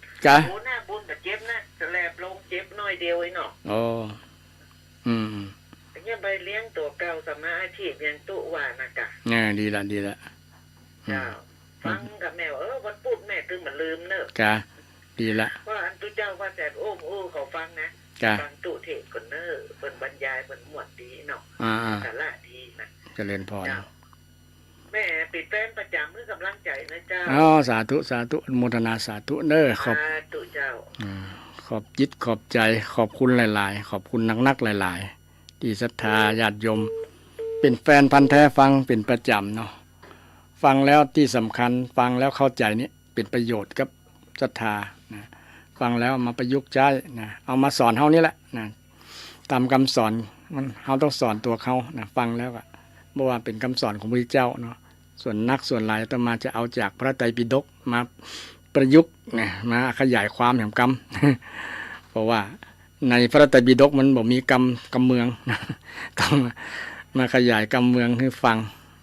โหหน้าบุญกับเจ็บนะแสลบลงเจ็บน้อยเดียวไอ้เนาะอ๋อเนี่ยไปเลี้ยงตัวเก่าสมาอาชีพยังตุวานะกะดีละฟังกับแม่วันพุธแม่ตึงมันลืมเนอะกะดีละว่าอันตุเจ้าว่าแต่เขาฟังนะฟังตุเทศคนเนอเปิ่นบรรยายเปิ่นหมวดดีเนาะสาระดีนะเจริญพรแม่ปิดแป้นประจำเพื่อกำลังใจนะเจ้าสาธุอนุโมทนาสาธุเด้อขอบตุเจ้าขอบจิตขอบใจขอบคุณหลายๆขอบคุณนักหลายๆที่ศรัทธาญาติโยมเป็นแฟนพันธุ์แท้ฟังเป็นประจำเนาะฟังแล้วที่สำคัญฟังแล้วเข้าใจนี่เป็นประโยชน์กับศรัทธานะฟังแล้วมาประยุกต์ใช้นะเอามาสอนเฮานี่แหละนะตามคำสอนมันเฮาต้องสอนตัวเขานะฟังแล้วก็บ่ว่าเป็นคำสอนของพระเจ้าเนาะส่วนนักส่วนหลายต้องมาจะเอาจากพระไตรปิฎกมาประยุกต์นะมาขยายความแห่งกรรม เพราะว่าในพระไตรปิฎกมันบอกมีกรรมเมืองต้องมาขยายกรรมเมืองให้ฟัง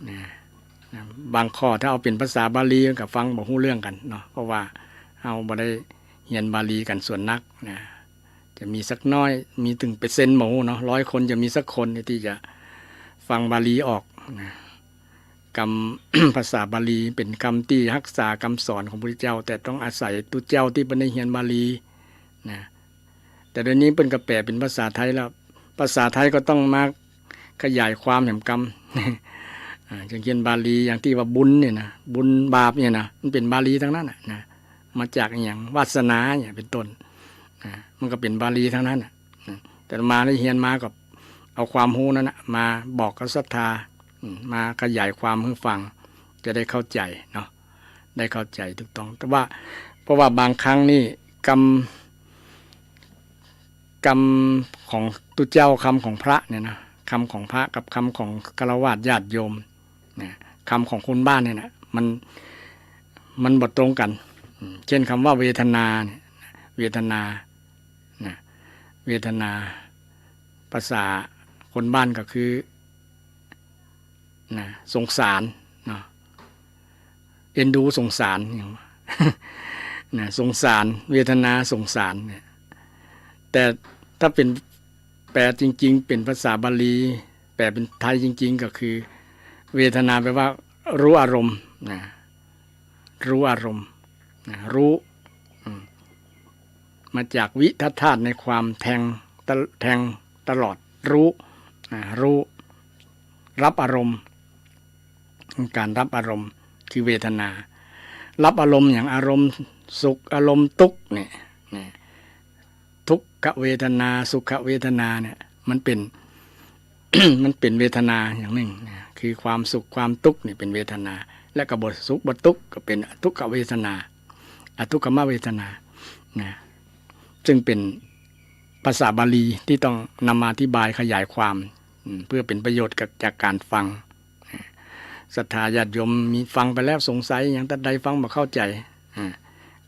นะบางข้อถ้าเอาเป็นภาษาบาลีกับฟังบ่ฮู้เรื่องกันเนาะเพราะว่าเฮาบ่ได้เรียนบาลีกันส่วนนักนะจะมีสักน้อยมีถึงเปอร์เซ็นต์หมู่เนาะ100 คนจะมีสักคนที่จะฟังบาลีออกนะคำ ภาษาบาลีเป็นคำที่รักษาคำสอนของพระพุทธเจ้าแต่ต้องอาศัยตุเจ้าที่บ่ได้เรียนบาลีนะแต่เดี๋ยวนี้เพิ่นก็แปลเป็นภาษาไทยแล้วภาษาไทยก็ต้องมาขยายความแห่งกรรมอย่างเขียนบาลีอย่างที่ว่าบุญเนี่ยนะบุญบาปเนี่ยนะมันเป็นบาลีทั้งนั้นนะ มาจากอย่างวาสนาเนี่ยเป็นต้นมันก็เป็นบาลีทั้งนั้นแต่มาได้เรียนมากับเอาความรู้นั้นมาบอกกับศรัทธามาขยายความให้ฟังจะได้เข้าใจเนาะได้เข้าใจถูกต้องแต่ว่าเพราะว่าบางครั้งนี่กรรมของตุเจ้าคำของพระเนี่ยนะคำของพระกับคำของฆราวาสญาติโยมนะคำของคนบ้านเนี่ยนะมันบ่ตรงกันเช่นคำว่าเวทนาเนี่ยเวทนานะเวทนาภาษาคนบ้านก็คือนะสงสารเนาะเอ็นดูสงสารนะสงสารเวทนาสงสารเนี่ยแต่ถ้าเป็นแปลจริงๆเป็นภาษาบาลีแปลเป็นไทยจริงๆก็คือเวทนาแปลว่ารู้อารมณ์นะรู้อารมณ์นะรู้มาจากวิทัฏฐาตุในความแทงตลอดรู้รู้รับอารมณ์การรับอารมณ์คือเวทนารับอารมณ์อย่างอารมณ์สุขอารมณ์ทุกข์เนี่ยทุกขเวทนาสุขเวทนาเนี่ยมันเป็น มันเป็นเวทนาอย่างหนึ่งคือความสุขความทุกข์นี่เป็นเวทนาและก็บทสุขบททุกข์ก็เป็นทุกขเวทนาอทุกขมเวทนาซึ่งเป็นภาษาบาลีที่ต้องนำมาอธิบายขยายความเพื่อเป็นประโยชน์จากการฟังศรัทธาญาติโยมมีฟังไปแล้วสงสัยอย่างใดฟังบ่เข้าใจ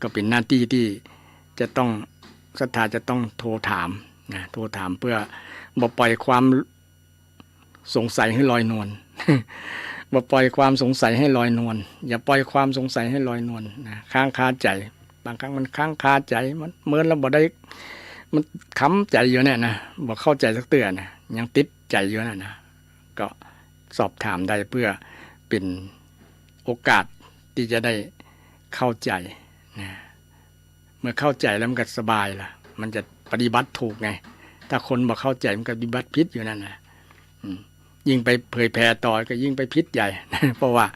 ก็เป็นหน้าที่ที่จะต้องศรัทธาจะต้องโทรถามโทรถามเพื่อบ่ปล่อยความสงสัยให้ลอยนวล บ่ปล่อยความสงสัยให้ลอยนวลอย่าปล่อยความสงสัยให้ลอยนวลค้างคาใจบางครั้งมันค้างคาใจมันเมื่อเราบ่ได้มันค้ำใจอยู่เนี่ยนะบ่เข้าใจสักเตือนนะยังติดใจอยู่นะก็สอบถามได้เพื่อเป็นโอกาสที่จะได้เข้าใจนะเมื่อเข้าใจแล้วมันก็สบายล่ะมันจะปฏิบัติถูกไงถ้าคนบ่เข้าใจมันก็ปฏิบัติผิดอยู่นั่นนะยิ่งไปเผยแผ่ต่อก็ยิ่งไปผิดใหญ่ เพราะว่า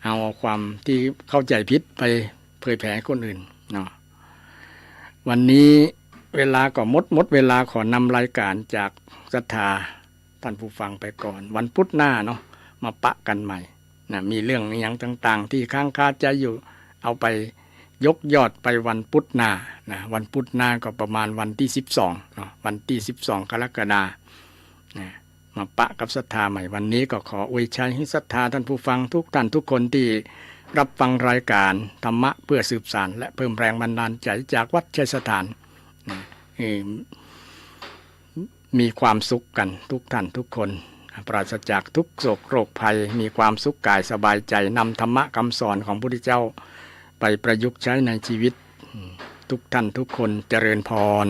เอาความที่เข้าใจผิดไปเผยแผ่ให้คนอื่นเนาะวันนี้เวลาก็หมดเวลาขอนำรายการจากศรัทธาท่านผู้ฟังไปก่อนวันพุธหน้าเนาะมาปะกันใหม่นะมีเรื่องอย่างต่างๆที่ค้างคาใจอยู่เอาไปยกยอดไปวันพุธหน้านะวันพุธหน้าก็ประมาณวันที่12เนาะวันที่12กรกฎาคมนะมาปะกับศรัทธาใหม่วันนี้ก็ขออวยชัยให้ศรัทธาท่านผู้ฟังทุกท่านทุกคนที่รับฟังรายการธรรมะเพื่อสืบสานและเพิ่มแรงบันดาลใจจากวัดชัยสถานมีความสุขกันทุกท่านทุกคนปราศจากทุกโศกโรคภัยมีความสุขกายสบายใจนำธรรมะคำสอนของพระพุทธเจ้าไปประยุกต์ใช้ในชีวิตทุกท่านทุกคนเจริญพร